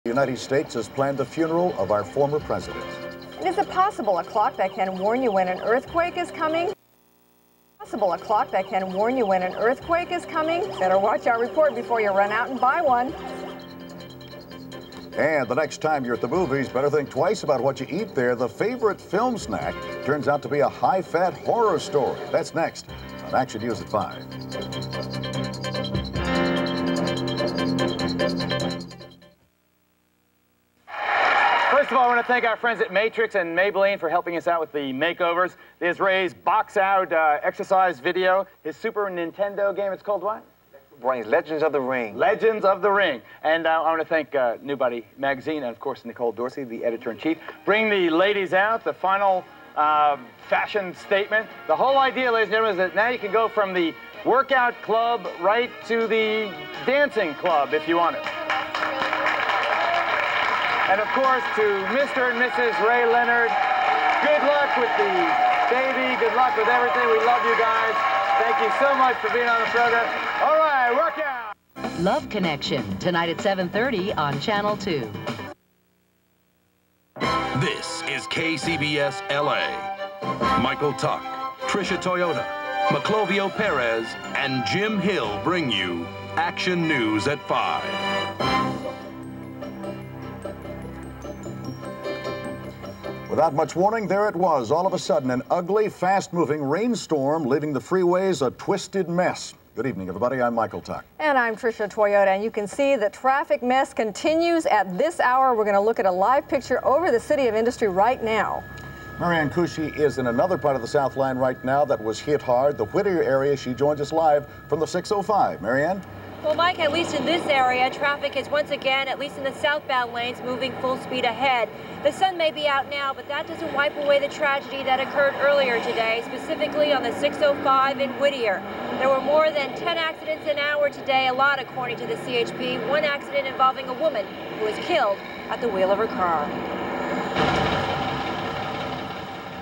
The United States has planned the funeral of our former president. Is it possible a clock that can warn you when an earthquake is coming? A clock that can warn you when an earthquake is coming? Better watch our report before you run out and buy one. And the next time you're at the movies, better think twice about what you eat there. The favorite film snack turns out to be a high-fat horror story. That's next on Action News at 5. First of all, I want to thank our friends at Matrix and Maybelline for helping us out with the makeovers. There's Ray's box-out exercise video. His Super Nintendo game, it's called what? Legends of the Ring. Legends of the Ring. And I want to thank New Body Magazine and, of course, Nicole Dorsey, the editor-in-chief. Bring the ladies out, the final fashion statement. The whole idea, ladies and gentlemen, is that now you can go from the workout club right to the dancing club if you want it. And, of course, to Mr. and Mrs. Ray Leonard, good luck with the baby. Good luck with everything. We love you guys. Thank you so much for being on the program. All right, work out. Love Connection, tonight at 7:30 on Channel 2. This is KCBS LA. Michael Tuck, Tricia Toyota, Maclovio Perez, and Jim Hill bring you Action News at 5. Without much warning, there it was. All of a sudden, an ugly, fast-moving rainstorm, leaving the freeways a twisted mess. Good evening, everybody. I'm Michael Tuck. And I'm Tricia Toyota, and you can see the traffic mess continues at this hour. We're going to look at a live picture over the City of Industry right now. Marianne Cushy is in another part of the South Line right now that was hit hard, the Whittier area. She joins us live from the 605. Marianne? Well, Mike, at least in this area, traffic is once again, at least in the southbound lanes, moving full speed ahead. The sun may be out now, but that doesn't wipe away the tragedy that occurred earlier today, specifically on the 605 in Whittier. There were more than 10 accidents an hour today, a lot according to the CHP. One accident involving a woman who was killed at the wheel of her car.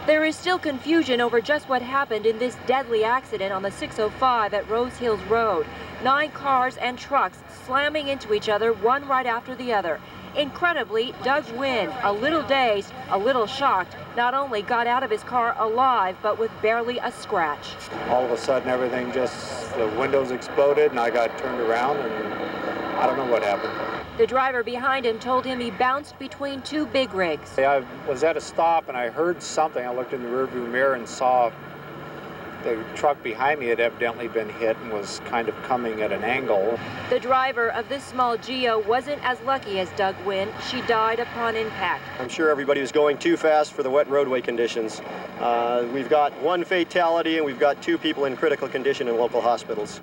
There is still confusion over just what happened in this deadly accident on the 605 at Rose Hills Road. 9 cars and trucks slamming into each other, one right after the other. Incredibly, Doug Wynn, a little dazed, a little shocked, not only got out of his car alive, but with barely a scratch. All of a sudden, everything the windows exploded, and I got turned around, and I don't know what happened. The driver behind him told him he bounced between 2 big rigs. I was at a stop, and I heard something. I looked in the rearview mirror and saw the truck behind me had evidently been hit and was kind of coming at an angle. The driver of this small Geo wasn't as lucky as Doug Wynn. She died upon impact. I'm sure everybody was going too fast for the wet roadway conditions. We've got 1 fatality and we've got 2 people in critical condition in local hospitals.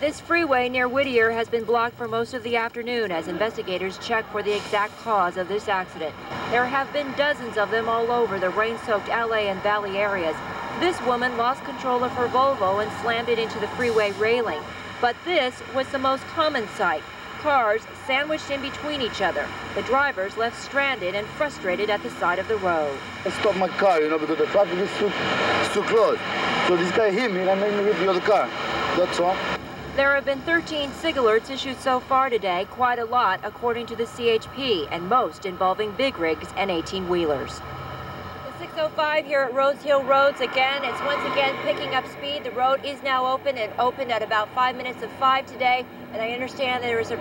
This freeway near Whittier has been blocked for most of the afternoon as investigators check for the exact cause of this accident. There have been dozens of them all over the rain-soaked LA and Valley areas. This woman lost control of her Volvo and slammed it into the freeway railing. But this was the most common sight. Cars sandwiched in between each other. The drivers left stranded and frustrated at the side of the road. I stopped my car, because the traffic is too close. So this guy hit me and I made me hit the other car. That's all. There have been 13 SIG alerts issued so far today, quite a lot according to the CHP, and most involving big rigs and 18-wheelers. The 605 here at Rose Hill Roads again, it's once again picking up speed. The road is now open. It opened at about 5 minutes of 5 today, and I understand there is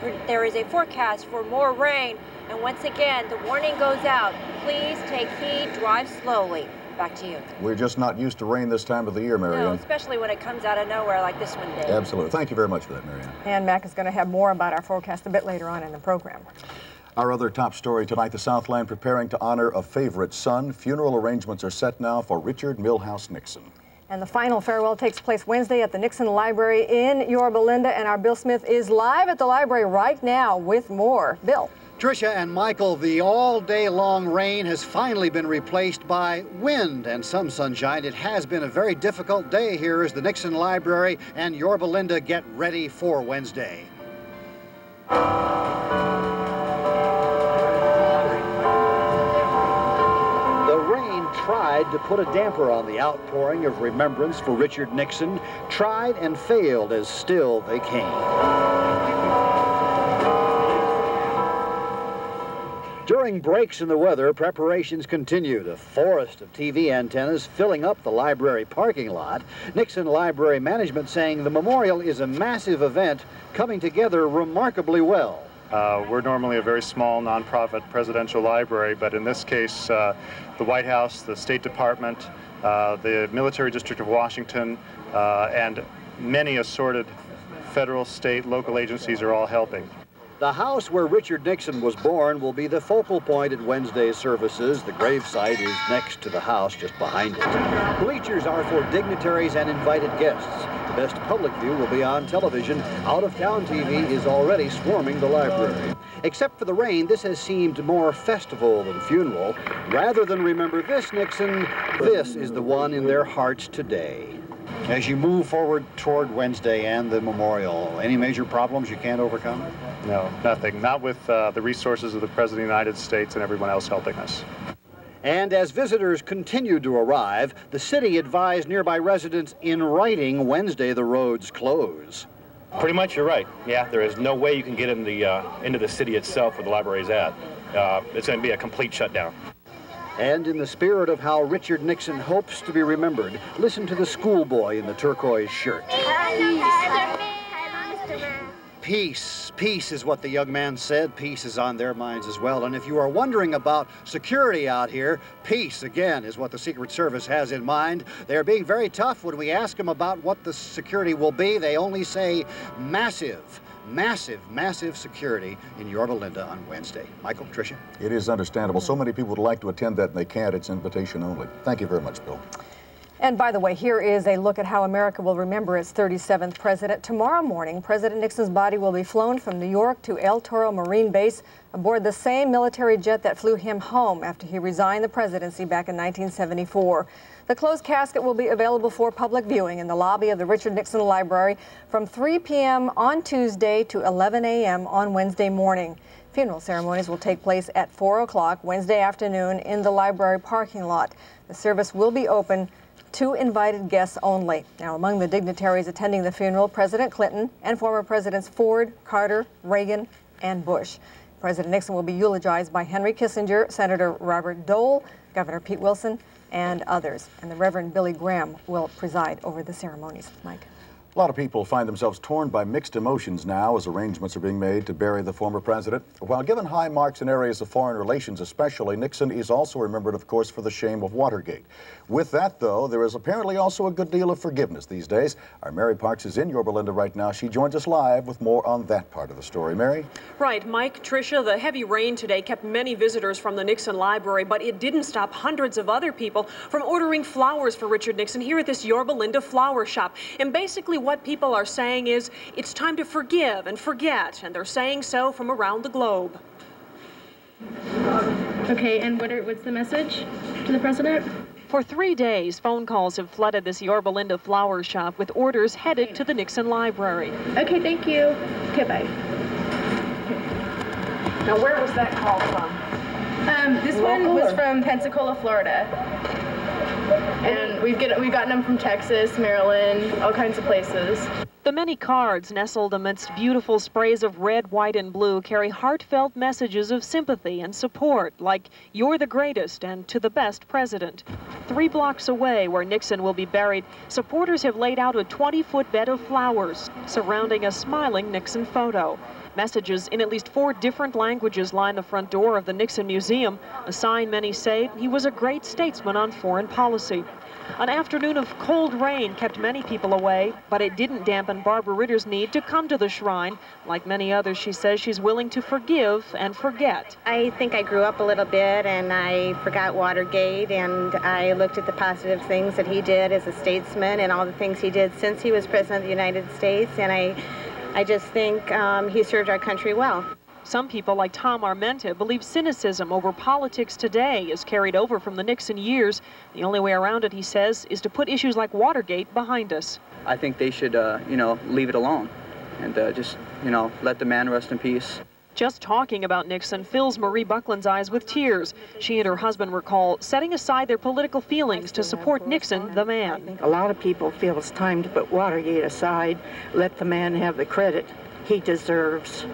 a forecast for more rain. And once again, the warning goes out. Please take heed, drive slowly. Back to you. We're just not used to rain this time of the year, Marianne. No, especially when it comes out of nowhere like this one did. Absolutely. Thank you very much for that, Marianne. And Mac is going to have more about our forecast a bit later on in the program. Our other top story tonight, the Southland preparing to honor a favorite son. Funeral arrangements are set now for Richard Milhouse Nixon. And the final farewell takes place Wednesday at the Nixon Library in Yorba Linda, and our Bill Smith is live at the library right now with more. Bill. Tricia and Michael, the all-day-long rain has finally been replaced by wind and some sunshine. It has been a very difficult day here as the Nixon Library and Yorba Linda get ready for Wednesday. The rain tried to put a damper on the outpouring of remembrance for Richard Nixon, tried and failed as still they came. During breaks in the weather, preparations continued. A forest of TV antennas filling up the library parking lot. Nixon Library Management saying the memorial is a massive event coming together remarkably well. We're normally a very small nonprofit presidential library, but in this case, the White House, the State Department, the Military District of Washington, and many assorted federal, state, local agencies are all helping. The house where Richard Nixon was born will be the focal point at Wednesday's services. The gravesite is next to the house, just behind it. Bleachers are for dignitaries and invited guests. The best public view will be on television. Out-of-town TV is already swarming the library. Except for the rain, this has seemed more festival than funeral. Rather than remember this Nixon, this is the one in their hearts today. As you move forward toward Wednesday and the memorial, any major problems you can't overcome? No, nothing. Not with the resources of the President of the United States and everyone else helping us. And as visitors continue to arrive, the city advised nearby residents in writing Wednesday the roads close. Pretty much you're right. Yeah, there is no way you can get in into the city itself where the library is at. It's going to be a complete shutdown. And in the spirit of how Richard Nixon hopes to be remembered, listen to the schoolboy in the turquoise shirt. Peace. Peace is what the young man said. Peace is on their minds as well. And if you are wondering about security out here, peace, again, is what the Secret Service has in mind. They're being very tough when we ask them about what the security will be. They only say massive. Massive, massive security in Yorba Linda on Wednesday. Michael, Tricia? It is understandable. So many people would like to attend that and they can't. It's invitation only. Thank you very much, Bill. And by the way, here is a look at how America will remember its 37th president. Tomorrow morning, President Nixon's body will be flown from New York to El Toro Marine Base aboard the same military jet that flew him home after he resigned the presidency back in 1974. The closed casket will be available for public viewing in the lobby of the Richard Nixon Library from 3 p.m. on Tuesday to 11 a.m. on Wednesday morning. Funeral ceremonies will take place at 4 o'clock Wednesday afternoon in the library parking lot. The service will be open to invited guests only. Now, among the dignitaries attending the funeral, President Clinton and former Presidents Ford, Carter, Reagan, and Bush. President Nixon will be eulogized by Henry Kissinger, Senator Robert Dole, Governor Pete Wilson, and others. And the Reverend Billy Graham will preside over the ceremonies. Mike. A lot of people find themselves torn by mixed emotions now as arrangements are being made to bury the former president. While given high marks in areas of foreign relations especially, Nixon is also remembered, of course, for the shame of Watergate. With that, though, there is apparently also a good deal of forgiveness these days. Our Mary Parks is in Yorba Linda right now. She joins us live with more on that part of the story. Mary? Right, Mike, Tricia, the heavy rain today kept many visitors from the Nixon Library, but it didn't stop hundreds of other people from ordering flowers for Richard Nixon here at this Yorba Linda flower shop. And basically what people are saying is it's time to forgive and forget, and they're saying so from around the globe. Okay, and what's the message to the president? For 3 days, phone calls have flooded this Yorba Linda flower shop with orders headed to the Nixon Library. Okay, thank you. Okay, bye. Now, where was that call from? This one was from Pensacola, Florida. And we've gotten them from Texas, Maryland, all kinds of places. The many cards nestled amidst beautiful sprays of red, white, and blue carry heartfelt messages of sympathy and support, like "You're the greatest" and "To the best president." 3 blocks away, where Nixon will be buried, supporters have laid out a 20-foot bed of flowers surrounding a smiling Nixon photo. Messages in at least 4 different languages line the front door of the Nixon Museum, a sign many say he was a great statesman on foreign policy. An afternoon of cold rain kept many people away, but it didn't dampen Barbara Ritter's need to come to the shrine. Like many others, she says she's willing to forgive and forget. I think I grew up a little bit, and I forgot Watergate, and I looked at the positive things that he did as a statesman and all the things he did since he was president of the United States, and I just think he served our country well. Some people, like Tom Armenta, believe cynicism over politics today is carried over from the Nixon years. The only way around it, he says, is to put issues like Watergate behind us. I think they should, leave it alone and just, let the man rest in peace. Just talking about Nixon fills Marie Buckland's eyes with tears. She and her husband recall setting aside their political feelings to support Nixon, the man. A lot of people feel it's time to put Watergate aside, let the man have the credit he deserves.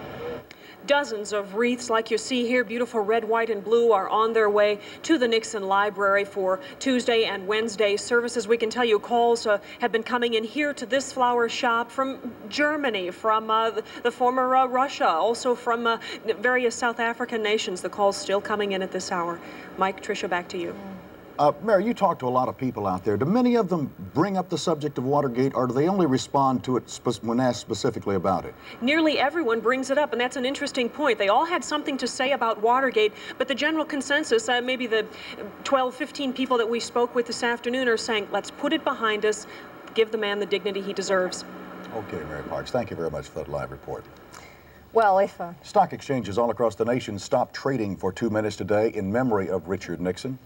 Dozens of wreaths like you see here, beautiful red, white, and blue, are on their way to the Nixon Library for Tuesday and Wednesday services. We can tell you calls have been coming in here to this flower shop from Germany, from the former Russia, also from various South African nations. The calls still coming in at this hour. Mike, Tricia, back to you. Mary, you talk to a lot of people out there. Do many of them bring up the subject of Watergate, or do they only respond to it when asked specifically about it? Nearly everyone brings it up, and that's an interesting point. They all had something to say about Watergate, but the general consensus, maybe the 12, 15 people that we spoke with this afternoon, are saying, let's put it behind us, give the man the dignity he deserves. Okay, Mary Parks, thank you very much for that live report. Well, if... Stock exchanges all across the nation stopped trading for 2 minutes today in memory of Richard Nixon.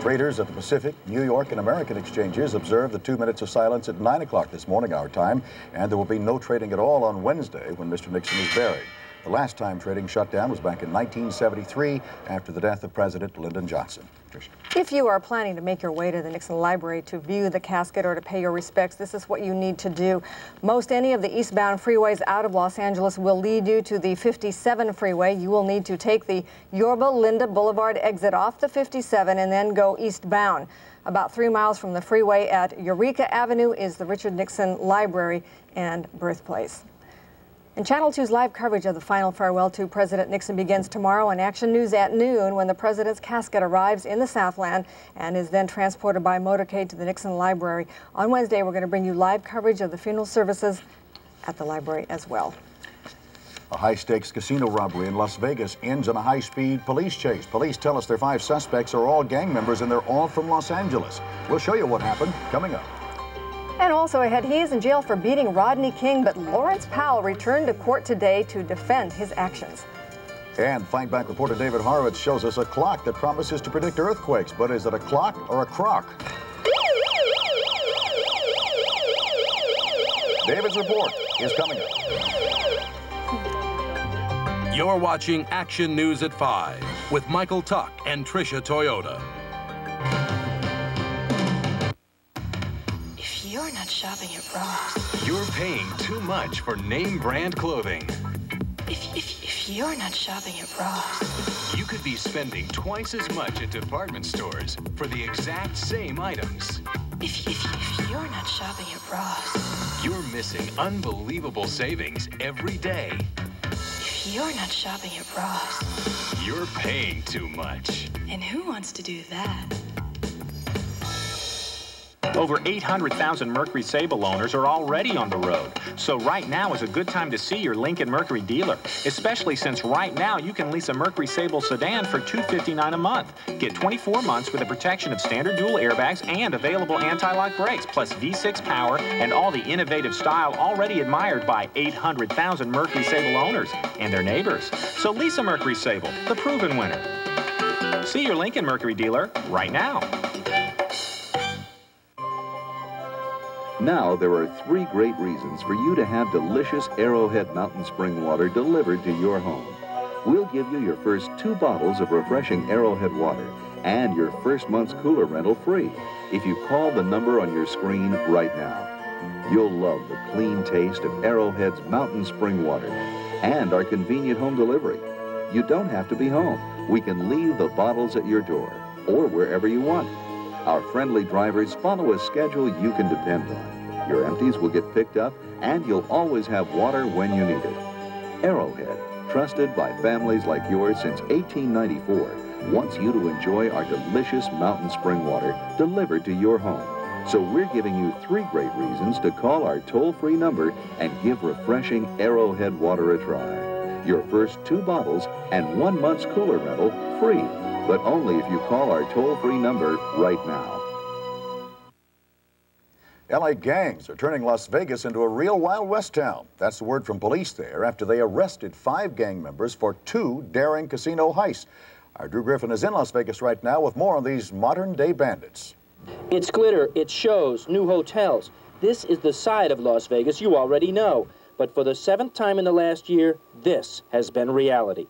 Traders at the Pacific, New York, and American exchanges observed the 2 minutes of silence at 9 o'clock this morning, our time, and there will be no trading at all on Wednesday when Mr. Nixon is buried. The last time trading shut down was back in 1973 after the death of President Lyndon Johnson. Tricia. If you are planning to make your way to the Nixon Library to view the casket or to pay your respects, this is what you need to do. Most any of the eastbound freeways out of Los Angeles will lead you to the 57 freeway. You will need to take the Yorba Linda Boulevard exit off the 57 and then go eastbound. About 3 miles from the freeway at Eureka Avenue is the Richard Nixon Library and birthplace. And Channel 2's live coverage of the final farewell to President Nixon begins tomorrow on Action News at noon when the president's casket arrives in the Southland and is then transported by motorcade to the Nixon Library. On Wednesday, we're going to bring you live coverage of the funeral services at the library as well. A high-stakes casino robbery in Las Vegas ends in a high-speed police chase. Police tell us their 5 suspects are all gang members and they're all from Los Angeles. We'll show you what happened coming up. And also ahead, he is in jail for beating Rodney King, but Lawrence Powell returned to court today to defend his actions. And Fight Back reporter David Horowitz shows us a clock that promises to predict earthquakes. But is it a clock or a crock? David's report is coming up. You're watching Action News at 5 with Michael Tuck and Tricia Toyota. You're not shopping at Ross. You're paying too much for name brand clothing. If you're not shopping at Ross, you could be spending twice as much at department stores for the exact same items. If you're not shopping at Ross, you're missing unbelievable savings every day. If you're not shopping at Ross, you're paying too much. And who wants to do that? Over 800,000 Mercury Sable owners are already on the road. So right now is a good time to see your Lincoln Mercury dealer, especially since right now you can lease a Mercury Sable sedan for $259 a month. Get 24 months with the protection of standard dual airbags and available anti-lock brakes, plus V6 power and all the innovative style already admired by 800,000 Mercury Sable owners and their neighbors. So lease a Mercury Sable, the proven winner. See your Lincoln Mercury dealer right now. Now there are 3 great reasons for you to have delicious Arrowhead Mountain Spring water delivered to your home. We'll give you your first 2 bottles of refreshing Arrowhead water and your first month's cooler rental free if you call the number on your screen right now. You'll love the clean taste of Arrowhead's Mountain Spring water and our convenient home delivery. You don't have to be home. We can leave the bottles at your door or wherever you want. Our friendly drivers follow a schedule you can depend on. Your empties will get picked up, and you'll always have water when you need it. Arrowhead, trusted by families like yours since 1894, wants you to enjoy our delicious mountain spring water delivered to your home. So we're giving you 3 great reasons to call our toll-free number and give refreshing Arrowhead water a try. Your first 2 bottles and 1 month's cooler rental free. But only if you call our toll-free number right now. LA gangs are turning Las Vegas into a real Wild West town. That's the word from police there after they arrested 5 gang members for 2 daring casino heists. Our Drew Griffin is in Las Vegas right now with more on these modern-day bandits. It's glitter, it's shows, new hotels. This is the side of Las Vegas you already know. But for the 7th time in the last year, this has been reality.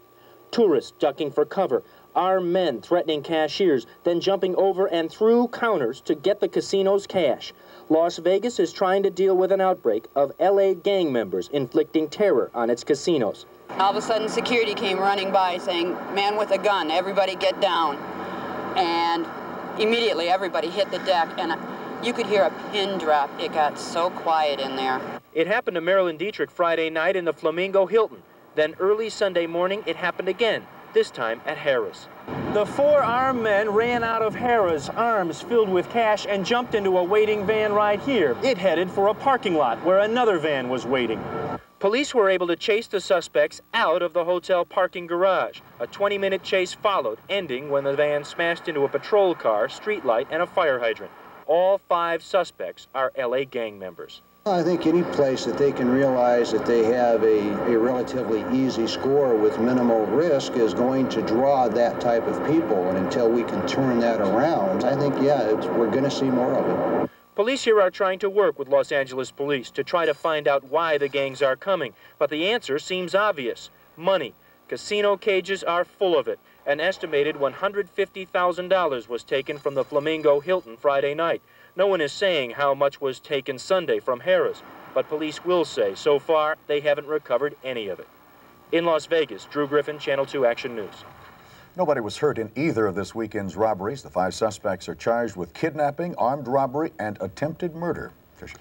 Tourists ducking for cover, armed men threatening cashiers, then jumping over and through counters to get the casino's cash. Las Vegas is trying to deal with an outbreak of LA gang members inflicting terror on its casinos. All of a sudden, security came running by saying, "Man with a gun, everybody get down." And immediately everybody hit the deck, and you could hear a pin drop. It got so quiet in there. It happened to Marilyn Dietrich Friday night in the Flamingo Hilton. Then early Sunday morning, it happened again, this time at Harrah's. The 4 armed men ran out of Harrah's, arms filled with cash, and jumped into a waiting van right here. It headed for a parking lot where another van was waiting. Police were able to chase the suspects out of the hotel parking garage. A 20-minute chase followed, ending when the van smashed into a patrol car, streetlight, and a fire hydrant. All 5 suspects are LA gang members. I think any place that they can realize that they have a relatively easy score with minimal risk is going to draw that type of people. And until we can turn that around, I think, yeah, we're going to see more of it. Police here are trying to work with Los Angeles police to try to find out why the gangs are coming. But the answer seems obvious. Money. Casino cages are full of it. An estimated $150,000 was taken from the Flamingo Hilton Friday night. No one is saying how much was taken Sunday from Harrah's, but police will say so far they haven't recovered any of it. In Las Vegas, Drew Griffin, Channel 2 Action News. Nobody was hurt in either of this weekend's robberies. The 5 suspects are charged with kidnapping, armed robbery, and attempted murder. Tricia.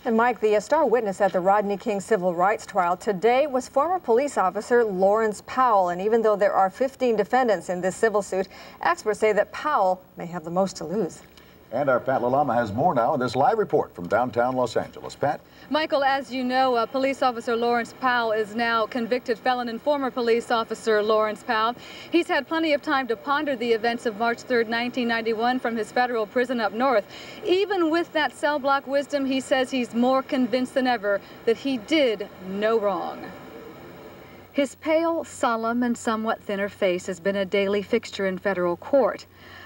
And Mike, the star witness at the Rodney King civil rights trial today was former police officer Lawrence Powell. And even though there are 15 defendants in this civil suit, experts say that Powell may have the most to lose. And our Pat Lalama has more now in this live report from downtown Los Angeles. Pat? Michael, as you know, police officer Lawrence Powell is now convicted felon, and former police officer Lawrence Powell. He's had plenty of time to ponder the events of March 3rd, 1991 from his federal prison up north. Even with that cell block wisdom, he says he's more convinced than ever that he did no wrong. His pale, solemn, and somewhat thinner face has been a daily fixture in federal court.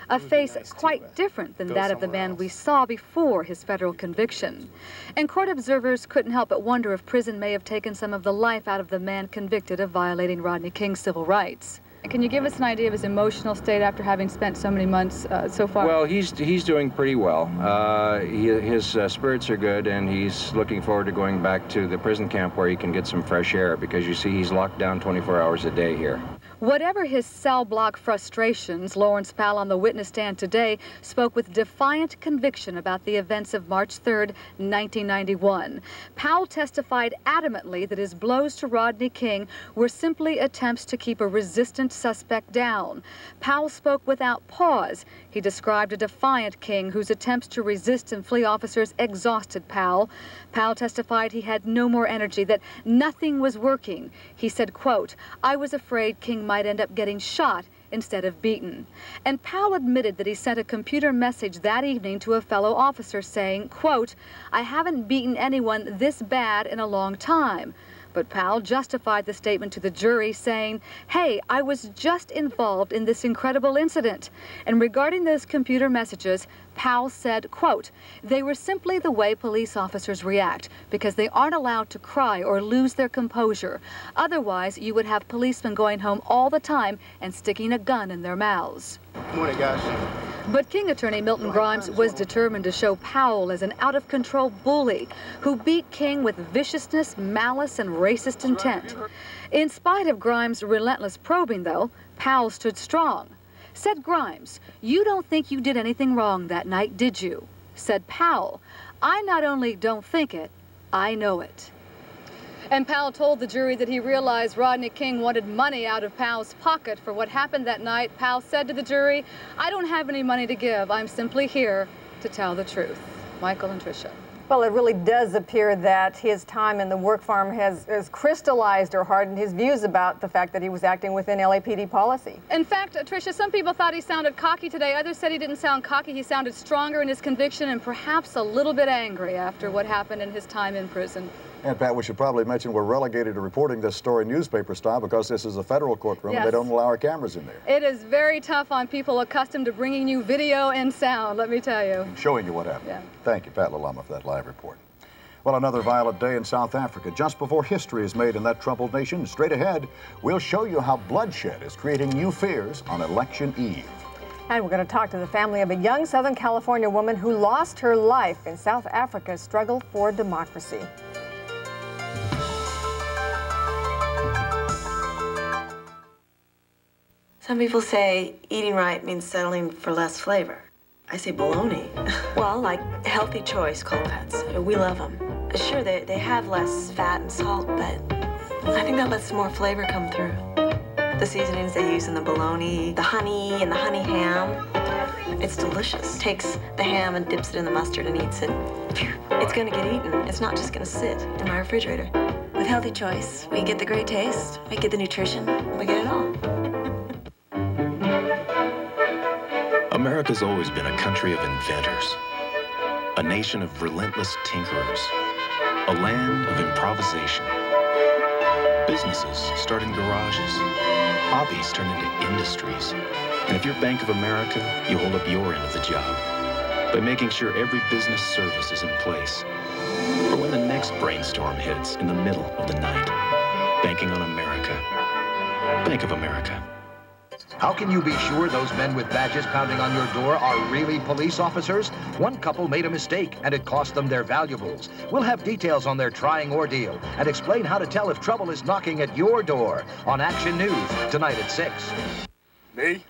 A face quite different than that of the man we saw before his federal conviction. And court observers couldn't help but wonder if prison may have taken some of the life out of the man convicted of violating Rodney King's civil rights. Can you give us an idea of his emotional state after having spent so many months so far? Well, he's doing pretty well. His spirits are good, and he's looking forward to going back to the prison camp where he can get some fresh air, because you see he's locked down 24 hours a day here. Whatever his cell block frustrations, Lawrence Powell on the witness stand today spoke with defiant conviction about the events of March 3rd, 1991. Powell testified adamantly that his blows to Rodney King were simply attempts to keep a resistant suspect down. Powell spoke without pause. He described a defiant King whose attempts to resist and flee officers exhausted Powell. Powell testified he had no more energy, that nothing was working. He said, quote, "I was afraid King might end up getting shot instead of beaten." And Powell admitted that he sent a computer message that evening to a fellow officer saying, quote, "I haven't beaten anyone this bad in a long time." But Powell justified the statement to the jury, saying, "Hey, I was just involved in this incredible incident." And regarding those computer messages, Powell said, quote, "They were simply the way police officers react, because they aren't allowed to cry or lose their composure. Otherwise, you would have policemen going home all the time and sticking a gun in their mouths." Good morning, guys. But King attorney Milton Grimes was determined to show Powell as an out-of-control bully who beat King with viciousness, malice, and racist intent. In spite of Grimes' relentless probing, though, Powell stood strong. Said Grimes, "You don't think you did anything wrong that night, did you?" Said Powell, "I not only don't think it, I know it." And Powell told the jury that he realized Rodney King wanted money out of Powell's pocket for what happened that night. Powell said to the jury, "I don't have any money to give. I'm simply here to tell the truth." Michael and Tricia. Well, it really does appear that his time in the work farm has crystallized or hardened his views about the fact that he was acting within LAPD policy. In fact, Tricia, some people thought he sounded cocky today. Others said he didn't sound cocky. He sounded stronger in his conviction and perhaps a little bit angry after what happened in his time in prison. And Pat, we should probably mention we're relegated to reporting this story newspaper style because this is a federal courtroom. Yes. And they don't allow our cameras in there. It is very tough on people accustomed to bringing you video and sound, let me tell you. Showing you what happened. Yeah. Thank you, Pat Lalama, for that live report. Well, another violent day in South Africa, just before history is made in that troubled nation. Straight ahead, we'll show you how bloodshed is creating new fears on election eve. And we're going to talk to the family of a young Southern California woman who lost her life in South Africa's struggle for democracy. Some people say eating right means settling for less flavor. I say baloney. Well, like Healthy Choice cold cuts. We love them. Sure, they have less fat and salt, but I think that lets more flavor come through. The seasonings they use in the bologna, the honey and the honey ham, it's delicious. Takes the ham and dips it in the mustard and eats it. It's gonna get eaten. It's not just gonna sit in my refrigerator. With Healthy Choice, we get the great taste, we get the nutrition, we get it all. America's always been a country of inventors, a nation of relentless tinkerers, a land of improvisation. Businesses start in garages, hobbies turn into industries. And if you're Bank of America, you hold up your end of the job by making sure every business service is in place for when the next brainstorm hits in the middle of the night. Banking on America. Bank of America. How can you be sure those men with badges pounding on your door are really police officers? One couple made a mistake, and it cost them their valuables. We'll have details on their trying ordeal and explain how to tell if trouble is knocking at your door on Action News tonight at 6. Me?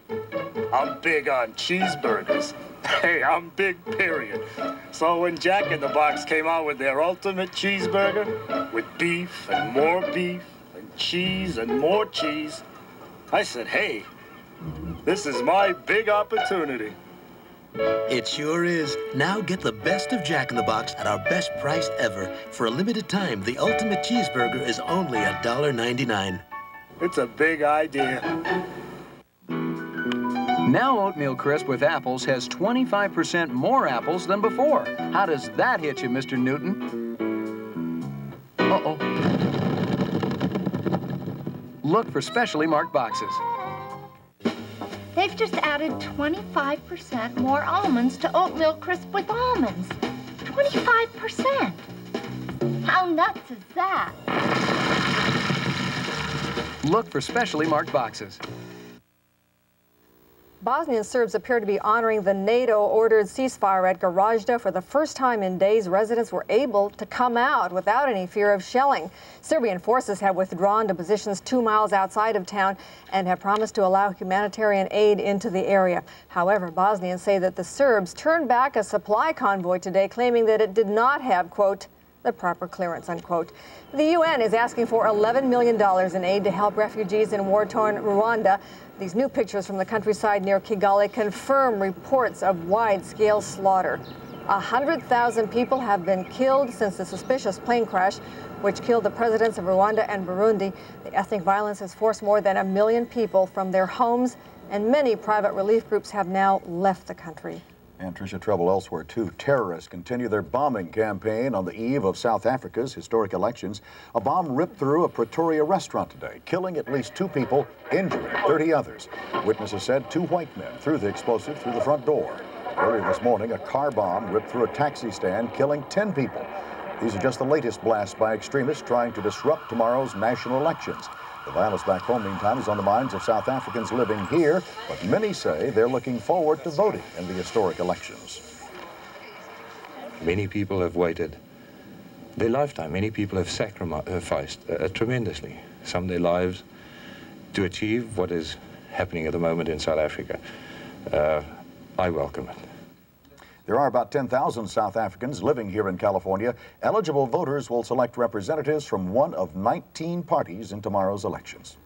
I'm big on cheeseburgers. Hey, I'm big, period. So when Jack in the Box came out with their ultimate cheeseburger, with beef and more beef and cheese and more cheese, I said, hey, this is my big opportunity. It sure is. Now get the best of Jack in the Box at our best price ever. For a limited time, the ultimate cheeseburger is only $1.99. It's a big idea. Now Oatmeal Crisp with apples has 25% more apples than before. How does that hit you, Mr. Newton? Uh-oh. Look for specially marked boxes. They've just added 25% more almonds to Oatmeal Crisp with almonds. 25%. How nuts is that? Look for specially marked boxes. Bosnian Serbs appear to be honoring the NATO-ordered ceasefire at Gorazda. For the first time in days, residents were able to come out without any fear of shelling. Serbian forces have withdrawn to positions 2 miles outside of town and have promised to allow humanitarian aid into the area. However, Bosnians say that the Serbs turned back a supply convoy today, claiming that it did not have, quote, the proper clearance, unquote. The UN is asking for $11 million in aid to help refugees in war-torn Rwanda. These new pictures from the countryside near Kigali confirm reports of wide-scale slaughter. 100,000 people have been killed since the suspicious plane crash, which killed the presidents of Rwanda and Burundi. The ethnic violence has forced more than 1 million people from their homes, and many private relief groups have now left the country. And Tricia, trouble elsewhere, too. Terrorists continue their bombing campaign on the eve of South Africa's historic elections. A bomb ripped through a Pretoria restaurant today, killing at least 2 people, injuring 30 others. Witnesses said 2 white men threw the explosive through the front door. Earlier this morning, a car bomb ripped through a taxi stand, killing 10 people. These are just the latest blasts by extremists trying to disrupt tomorrow's national elections. The violence back home, meantime, is on the minds of South Africans living here, but many say they're looking forward to voting in the historic elections. Many people have waited their lifetime. Many people have sacrificed tremendously, some of their lives, to achieve what is happening at the moment in South Africa. I welcome it. There are about 10,000 South Africans living here in California. Eligible voters will select representatives from one of 19 parties in tomorrow's elections.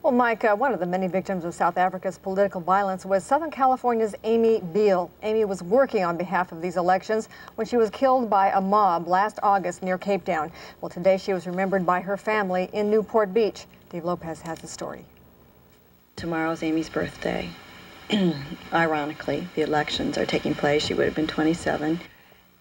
Well, Mike, one of the many victims of South Africa's political violence was Southern California's Amy Beale. Amy was working on behalf of these elections when she was killed by a mob last August near Cape Town. Well, today she was remembered by her family in Newport Beach. Dave Lopez has the story. Tomorrow's Amy's birthday. Ironically, the elections are taking place. She would have been 27.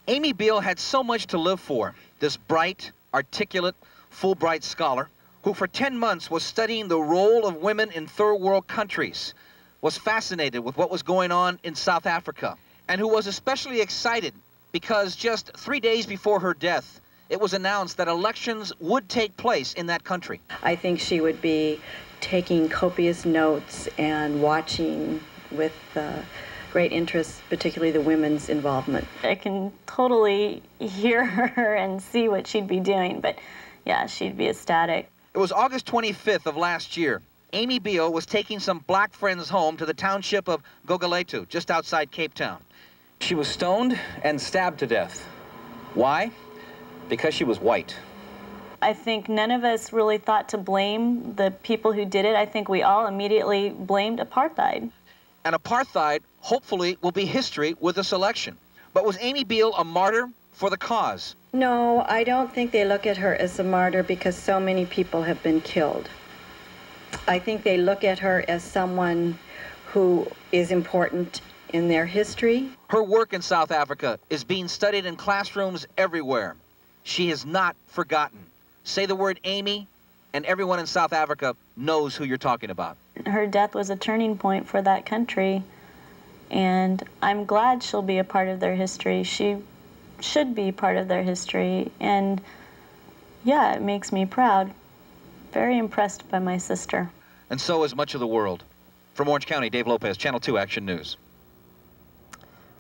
Amy Beale had so much to live for. This bright, articulate, Fulbright scholar who for 10 months was studying the role of women in third world countries, was fascinated with what was going on in South Africa, and who was especially excited because just 3 days before her death, it was announced that elections would take place in that country. I think she would be taking copious notes and watching with great interest, particularly the women's involvement. I can totally hear her and see what she'd be doing, but yeah, she'd be ecstatic. It was August 25th of last year. Amy Beale was taking some black friends home to the township of Gogaletu, just outside Cape Town. She was stoned and stabbed to death. Why? Because she was white. I think none of us really thought to blame the people who did it. I think we all immediately blamed apartheid. And apartheid, hopefully, will be history with this election. But was Amy Beale a martyr for the cause? No, I don't think they look at her as a martyr because so many people have been killed. I think they look at her as someone who is important in their history. Her work in South Africa is being studied in classrooms everywhere. She has not forgotten. Say the word Amy, and everyone in South Africa knows who you're talking about. Her death was a turning point for that country, and I'm glad she'll be a part of their history. She should be part of their history, and yeah, it makes me proud. Very impressed by my sister. And so is much of the world. From Orange County, Dave Lopez, Channel 2 Action News.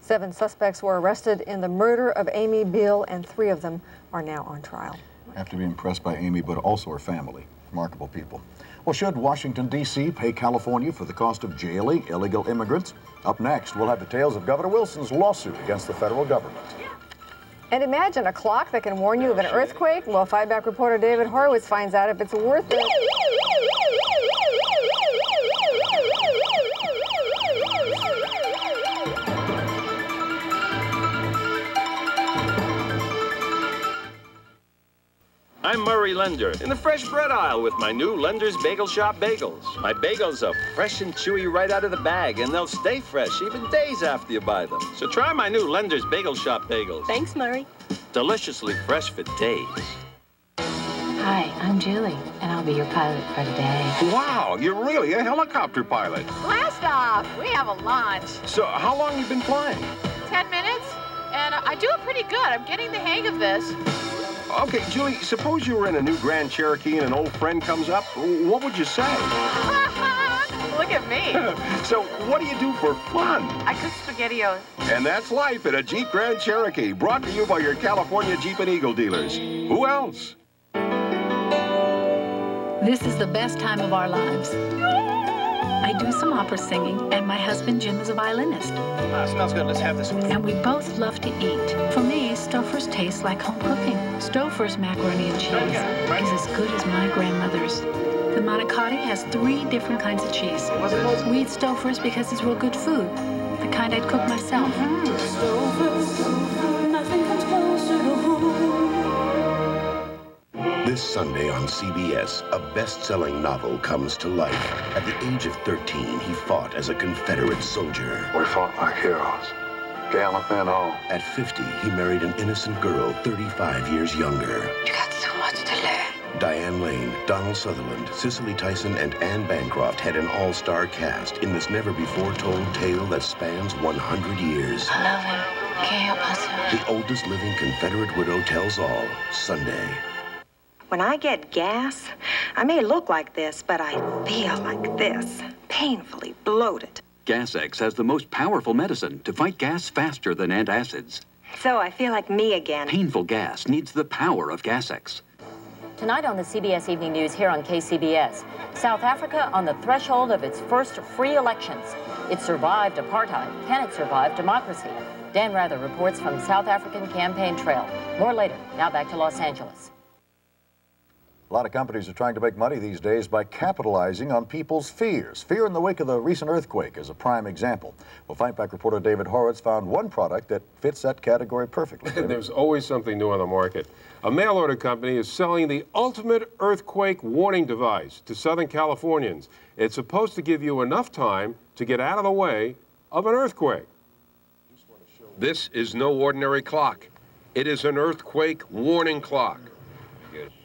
7 suspects were arrested in the murder of Amy Beale, and 3 of them are now on trial. I have to be impressed by Amy, but also her family. Remarkable people. Well, should Washington, D.C. pay California for the cost of jailing illegal immigrants? Up next, we'll have details of Governor Wilson's lawsuit against the federal government. And imagine a clock that can warn you of an earthquake. Well, Fight Back reporter David Horowitz finds out if it's worth it. I'm Murray Lender in the fresh bread aisle with my new Lender's Bagel Shop bagels. My bagels are fresh and chewy right out of the bag, and they'll stay fresh even days after you buy them. So try my new Lender's Bagel Shop bagels. Thanks, Murray. Deliciously fresh for days. Hi, I'm Julie, and I'll be your pilot for today. Wow, you're really a helicopter pilot. Blast off! We have a launch. So how long have you been flying? 10 minutes, and I do it pretty good. I'm getting the hang of this. Okay, Julie, suppose you were in a new Grand Cherokee and an old friend comes up. What would you say? Look at me. So what do you do for fun? I cook SpaghettiOs. And that's life in a Jeep Grand Cherokee, brought to you by your California Jeep and Eagle dealers. Who else? This is the best time of our lives. I do some opera singing, and my husband Jim is a violinist. Smells good. Let's have this one. And we both love to eat. For me, Stouffer's tastes like home cooking. Stouffer's macaroni and cheese is as good as my grandmother's. The manicotti has 3 different kinds of cheese. We eat Stouffer's because it's real good food, the kind I'd cook myself. Stouffer's, nothing comes closer to home. This Sunday on CBS, a best-selling novel comes to life. At the age of 13, he fought as a Confederate soldier. We fought like heroes. Gallant men all. At 50, he married an innocent girl 35 years younger. You got so much to learn. Diane Lane, Donald Sutherland, Cicely Tyson, and Anne Bancroft had an all-star cast in this never-before-told tale that spans 100 years. I love him. Can't help myself. The oldest living Confederate widow tells all, Sunday. When I get gas, I may look like this, but I feel like this, painfully bloated. Gas-X has the most powerful medicine to fight gas faster than antacids. So I feel like me again. Painful gas needs the power of Gas-X. Tonight on the CBS Evening News here on KCBS, South Africa on the threshold of its first free elections. It survived apartheid. Can it survive democracy? Dan Rather reports from South African campaign trail. More later. Now back to Los Angeles. A lot of companies are trying to make money these days by capitalizing on people's fears. Fear in the wake of the recent earthquake is a prime example. Well, Fight Back reporter David Horowitz found one product that fits that category perfectly. There's always something new on the market. A mail-order company is selling the ultimate earthquake warning device to Southern Californians. It's supposed to give you enough time to get out of the way of an earthquake. This is no ordinary clock. It is an earthquake warning clock.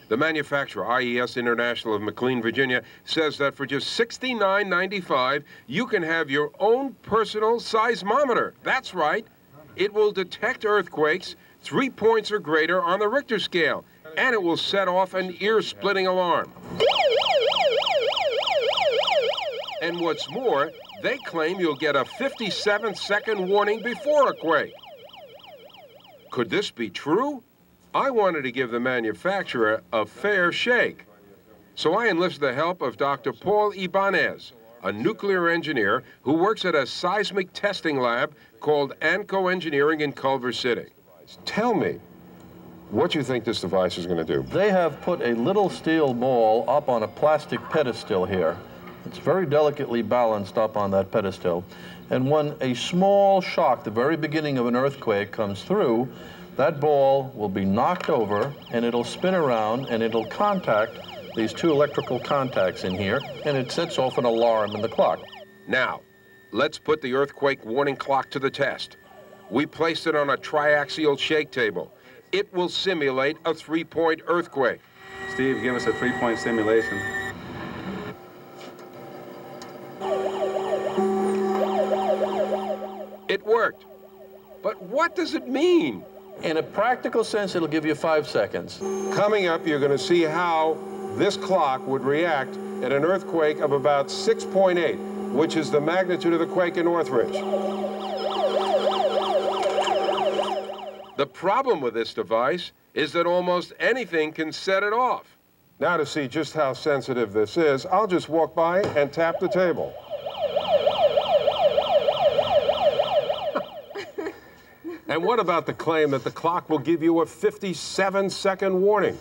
The manufacturer, IES International of McLean, Virginia, says that for just $69.95, you can have your own personal seismometer. That's right. It will detect earthquakes, 3 points or greater on the Richter scale, and it will set off an ear-splitting alarm. And what's more, they claim you'll get a 57-second warning before a quake. Could this be true? I wanted to give the manufacturer a fair shake. So I enlisted the help of Dr. Paul Ibanez, a nuclear engineer who works at a seismic testing lab called ANCO Engineering in Culver City. Tell me, what you think this device is going to do? They have put a little steel ball up on a plastic pedestal here. It's very delicately balanced up on that pedestal. And when a small shock, the very beginning of an earthquake, comes through, that ball will be knocked over and it'll spin around and it'll contact these two electrical contacts in here, and it sets off an alarm in the clock. Now, let's put the earthquake warning clock to the test. We placed it on a triaxial shake table. It will simulate a 3-point earthquake. Steve, give us a 3-point simulation. It worked. But what does it mean? In a practical sense, it'll give you 5 seconds. Coming up, you're going to see how this clock would react at an earthquake of about 6.8, which is the magnitude of the quake in Northridge. The problem with this device is that almost anything can set it off. Now, to see just how sensitive this is, I'll just walk by and tap the table. And what about the claim that the clock will give you a 57-second warning?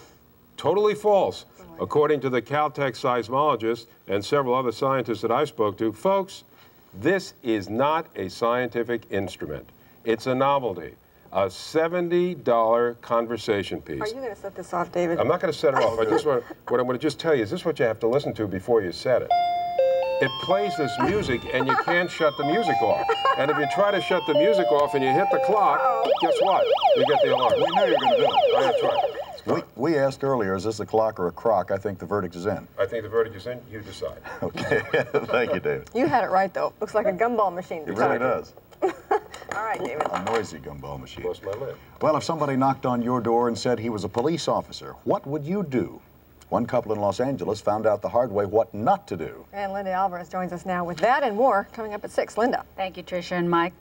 Totally false. According to the Caltech seismologist and several other scientists that I spoke to, folks, this is not a scientific instrument. It's a novelty, a $70 conversation piece. Are you going to set this off, David? I'm not going to set it off. What I'm going to just tell you is this is what you have to listen to before you set it. It plays this music, and you can't shut the music off. And if you try to shut the music off and you hit the clock, guess what? You get the alarm. We knew you were going to do it. Oh, that's right. We asked earlier, is this a clock or a crock? I think the verdict is in. I think the verdict is in. You decide. Okay. Thank you, David. You had it right, though. Looks like a gumball machine. It really does. All right, David. A noisy gumball machine. Close my lid. Well, if somebody knocked on your door and said he was a police officer, what would you do? One couple in Los Angeles found out the hard way what not to do. And Linda Alvarez joins us now with that and more coming up at 6. Linda. Thank you, Tricia and Mike.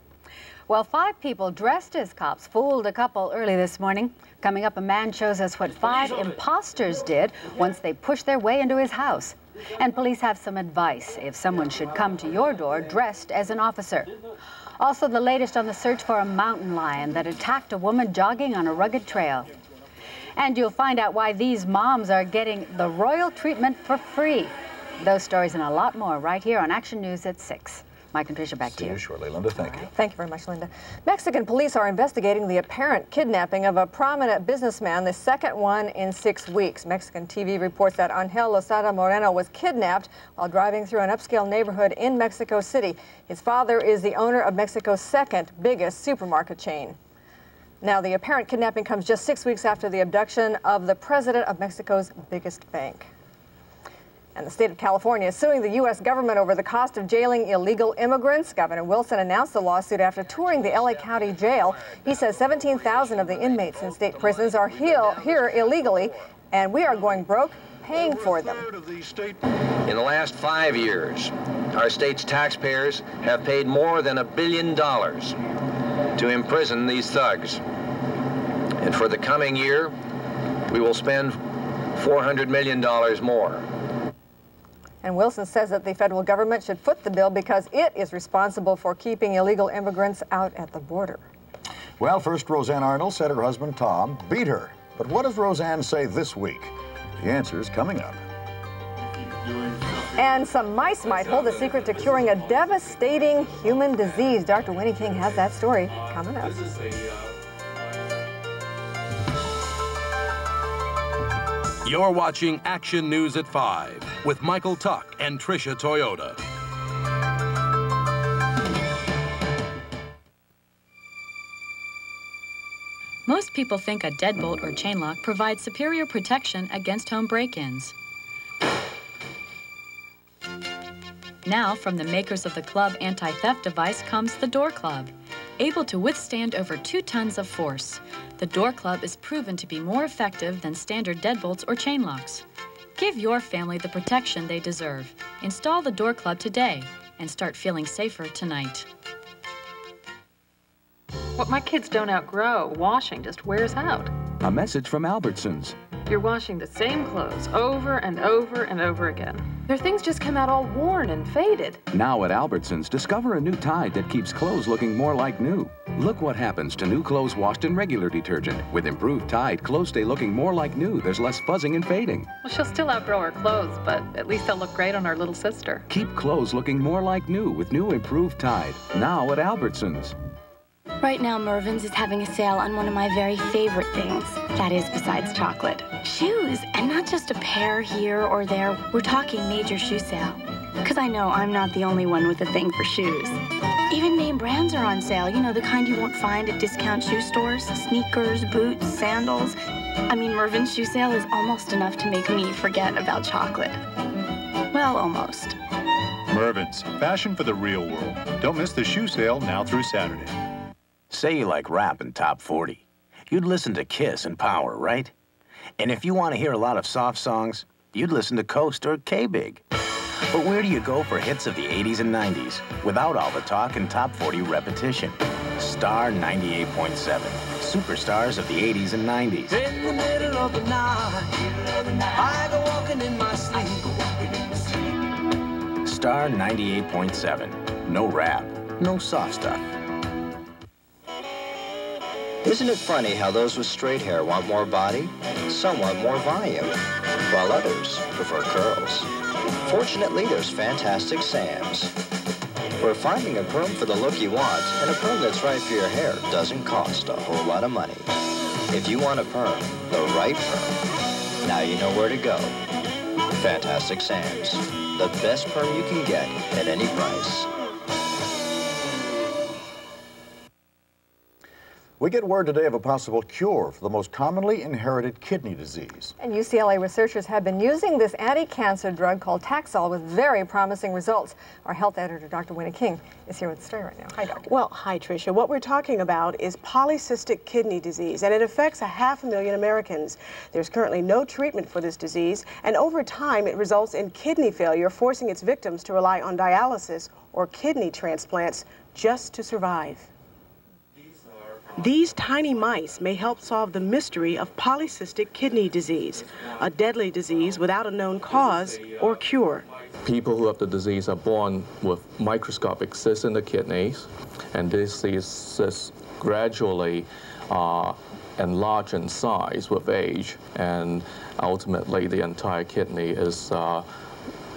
Well, 5 people dressed as cops fooled a couple early this morning. Coming up, a man shows us what 5 imposters did once they pushed their way into his house. And police have some advice if someone should come to your door dressed as an officer. Also, the latest on the search for a mountain lion that attacked a woman jogging on a rugged trail. And you'll find out why these moms are getting the royal treatment for free. Those stories and a lot more right here on Action News at 6. Mike and Tricia, back to you. See you shortly, Linda. Thank you. Thank you very much, Linda. Mexican police are investigating the apparent kidnapping of a prominent businessman, the second one in 6 weeks. Mexican TV reports that Angel Lozada Moreno was kidnapped while driving through an upscale neighborhood in Mexico City. His father is the owner of Mexico's second biggest supermarket chain. Now, the apparent kidnapping comes just 6 weeks after the abduction of the president of Mexico's biggest bank. And the state of California is suing the U.S. government over the cost of jailing illegal immigrants. Governor Wilson announced the lawsuit after touring the L.A. County Jail. He says 17,000 of the inmates in state prisons are here illegally, and we are going broke paying for them. In the last 5 years, our state's taxpayers have paid more than $1 billion to imprison these thugs. And for the coming year, we will spend $400 million more. And Wilson says that the federal government should foot the bill because it is responsible for keeping illegal immigrants out at the border. Well, first, Roseanne Arnold said her husband, Tom, beat her. But what does Roseanne say this week? The answer is coming up. And some mice might hold the secret to curing a devastating human disease. Dr. Winnie King has that story coming up. You're watching Action News at 5 with Michael Tuck and Tricia Toyota. Most people think a deadbolt or chain lock provides superior protection against home break-ins. Now, from the makers of the Club anti-theft device comes the Door Club. able to withstand over 2 tons of force. The door club is proven to be more effective than standard deadbolts or chain locks. Give your family the protection they deserve. Install the door club today and start feeling safer tonight. What my kids don't outgrow, washing just wears out. A message from Albertsons. You're washing the same clothes over and over and over again. Their things just come out all worn and faded. Now at Albertsons, discover a new Tide that keeps clothes looking more like new. Look what happens to new clothes washed in regular detergent. With improved Tide, clothes stay looking more like new. There's less fuzzing and fading. Well, she'll still outgrow her clothes, but at least they'll look great on our little sister. Keep clothes looking more like new with new improved Tide. Now at Albertsons. Right now, Mervyn's is having a sale on one of my very favorite things. That is, besides chocolate. Shoes, and not just a pair here or there. We're talking major shoe sale. Because I know I'm not the only one with a thing for shoes. Even name brands are on sale. You know, the kind you won't find at discount shoe stores. Sneakers, boots, sandals. I mean, Mervyn's shoe sale is almost enough to make me forget about chocolate. Well, almost. Mervyn's, fashion for the real world. Don't miss the shoe sale now through Saturday. Say you like rap and top 40. You'd listen to Kiss and Power, right? And if you want to hear a lot of soft songs, you'd listen to Coast or K-Big. But where do you go for hits of the 80s and 90s without all the talk and top 40 repetition? Star 98.7. Superstars of the 80s and 90s. In the middle of the night, I go walking in my sleep. Star 98.7. No rap, no soft stuff. Isn't it funny how those with straight hair want more body, some want more volume, while others prefer curls? Fortunately, there's Fantastic Sam's, where finding a perm for the look you want and a perm that's right for your hair doesn't cost a whole lot of money. If you want a perm, the right perm, now you know where to go. Fantastic Sam's, the best perm you can get at any price. We get word today of a possible cure for the most commonly inherited kidney disease. And UCLA researchers have been using this anti-cancer drug called Taxol with very promising results. Our health editor, Dr. Winnie King, is here with the story right now. Hi, Doctor. Well, hi, Tricia. What we're talking about is polycystic kidney disease, and it affects 500,000 Americans. There's currently no treatment for this disease, and over time it results in kidney failure, forcing its victims to rely on dialysis or kidney transplants just to survive. These tiny mice may help solve the mystery of polycystic kidney disease, a deadly disease without a known cause or cure. People who have the disease are born with microscopic cysts in the kidneys, and these cysts gradually enlarge in size with age, and ultimately the entire kidney is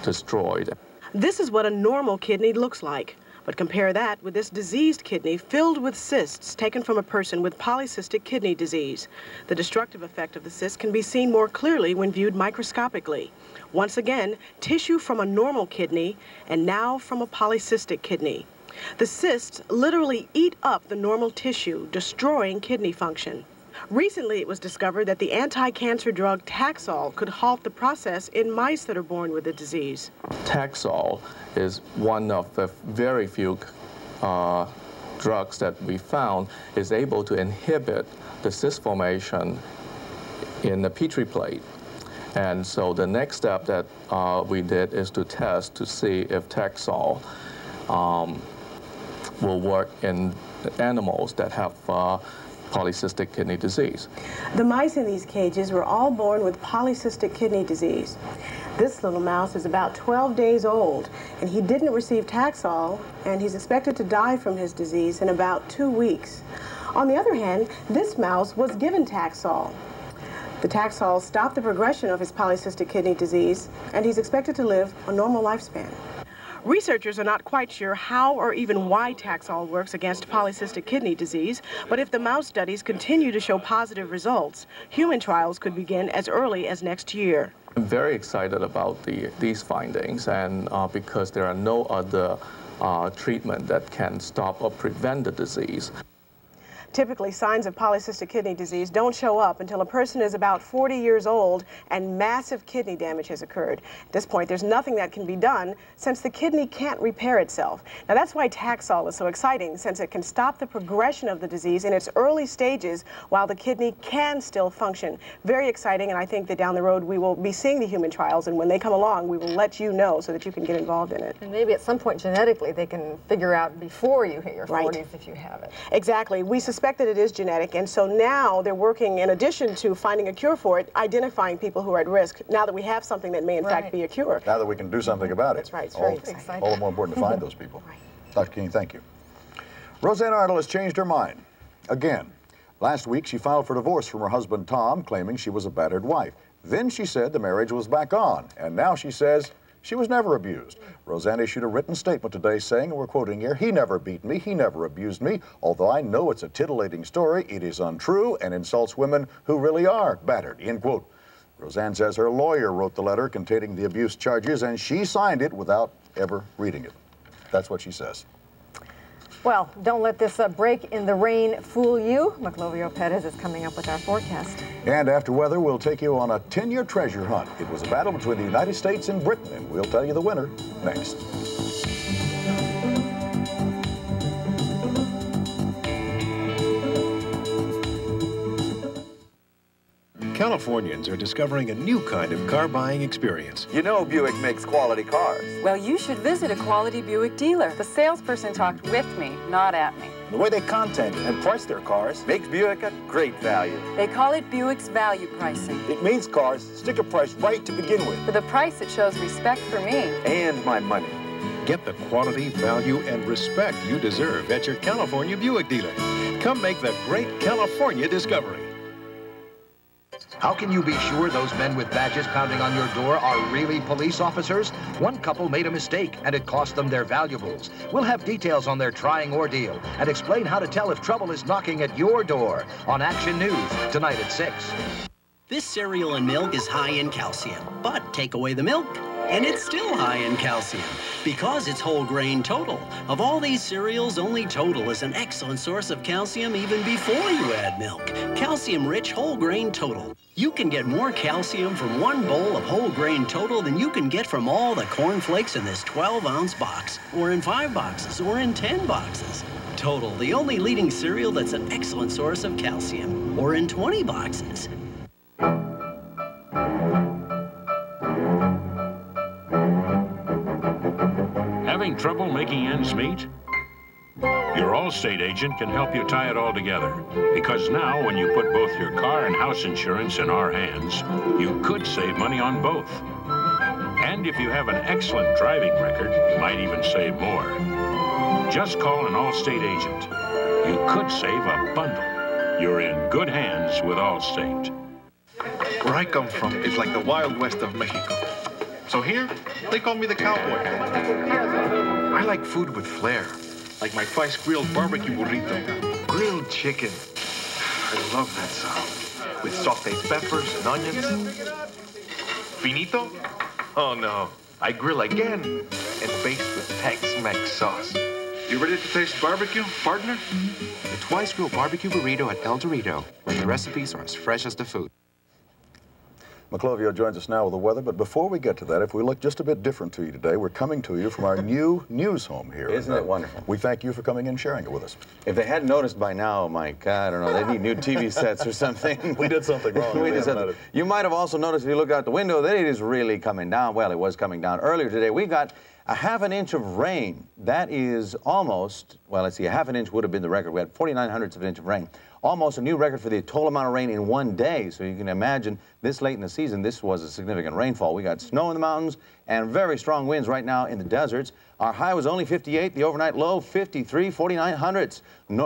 destroyed. This is what a normal kidney looks like. But compare that with this diseased kidney filled with cysts taken from a person with polycystic kidney disease. The destructive effect of the cyst can be seen more clearly when viewed microscopically. Once again, tissue from a normal kidney and now from a polycystic kidney. The cysts literally eat up the normal tissue, destroying kidney function. Recently, it was discovered that the anti-cancer drug Taxol could halt the process in mice that are born with the disease. Taxol is one of the very few drugs that we found is able to inhibit the cyst formation in the Petri plate. And so the next step that we did is to test to see if Taxol will work in animals that have polycystic kidney disease. The mice in these cages were all born with polycystic kidney disease. This little mouse is about 12 days old, and he didn't receive Taxol, and he's expected to die from his disease in about 2 weeks. On the other hand, this mouse was given Taxol. The Taxol stopped the progression of his polycystic kidney disease, and he's expected to live a normal lifespan. Researchers are not quite sure how or even why Taxol works against polycystic kidney disease, but if the mouse studies continue to show positive results, human trials could begin as early as next year. I'm very excited about these findings, and because there are no other treatment that can stop or prevent the disease. Typically, signs of polycystic kidney disease don't show up until a person is about 40 years old and massive kidney damage has occurred. At this point, there's nothing that can be done since the kidney can't repair itself. Now, that's why Taxol is so exciting, since it can stop the progression of the disease in its early stages while the kidney can still function. Very exciting, and I think that down the road we will be seeing the human trials, and when they come along, we will let you know so that you can get involved in it. And maybe at some point genetically they can figure out before you hit your 40s if you have it. Exactly. We suspect that it is genetic, and so now they're working, in addition to finding a cure for it, identifying people who are at risk, now that we have something that may in fact be a cure. Now that we can do something about it. That's right. It's very exciting. All the more important to find those people. Dr. King, thank you. Roseanne Arnold has changed her mind again. Last week, she filed for divorce from her husband, Tom, claiming she was a battered wife. Then she said the marriage was back on, and now she says she was never abused. Roseanne issued a written statement today saying, and we're quoting here, "He never beat me, he never abused me. Although I know it's a titillating story, it is untrue and insults women who really are battered," end quote. Roseanne says her lawyer wrote the letter containing the abuse charges, and she signed it without ever reading it. That's what she says. Well, don't let this break in the rain fool you. Maclovio Perez is coming up with our forecast. And after weather, we'll take you on a 10-year treasure hunt. It was a battle between the United States and Britain, and we'll tell you the winner next. Californians are discovering a new kind of car buying experience. You know Buick makes quality cars. Well, you should visit a quality Buick dealer. The salesperson talked with me, not at me. The way they content and price their cars makes Buick a great value. They call it Buick's value pricing. It means cars stick a price right to begin with. For the price, it shows respect for me. And my money. Get the quality, value, and respect you deserve at your California Buick dealer. Come make the great California discovery. How can you be sure those men with badges pounding on your door are really police officers? One couple made a mistake, and it cost them their valuables. We'll have details on their trying ordeal and explain how to tell if trouble is knocking at your door on Action News tonight at 6. This cereal and milk is high in calcium, but take away the milk, and it's still high in calcium because it's whole grain Total. Of all these cereals, only Total is an excellent source of calcium even before you add milk. Calcium-rich whole grain Total. You can get more calcium from one bowl of whole grain Total than you can get from all the cornflakes in this 12-ounce box, or in 5 boxes, or in 10 boxes. Total, the only leading cereal that's an excellent source of calcium, or in 20 boxes. Having trouble making ends meet? Your Allstate agent can help you tie it all together. Because now, when you put both your car and house insurance in our hands, you could save money on both. And if you have an excellent driving record, you might even save more. Just call an Allstate agent. You could save a bundle. You're in good hands with Allstate. Where I come from is like the Wild West of Mexico. So here, they call me the cowboy. I like food with flair, like my twice grilled barbecue burrito. Grilled chicken. I love that sound. With sauteed peppers and onions. Finito? Oh no, I grill again and baste with Tex-Mex sauce. You ready to taste barbecue, partner? The twice grilled barbecue burrito at El Dorito, where the recipes are as fresh as the food. Maclovio joins us now with the weather, but before we get to that, if we look just a bit different to you today, we're coming to you from our new news home here. Isn't it wonderful? We thank you for coming and sharing it with us. If they hadn't noticed by now, Mike, I don't know, they need new TV sets or something. We did something wrong. We did something. You might have also noticed if you look out the window that it is really coming down. Well, it was coming down earlier today. We got a ½ inch of rain. That is almost, well, let's see, a ½ inch would have been the record. We had 49/100ths of an inch of rain. Almost a new record for the total amount of rain in one day. So you can imagine this late in the season, this was a significant rainfall. We got snow in the mountains and very strong winds right now in the deserts. Our high was only 58, the overnight low 53, 49/100ths.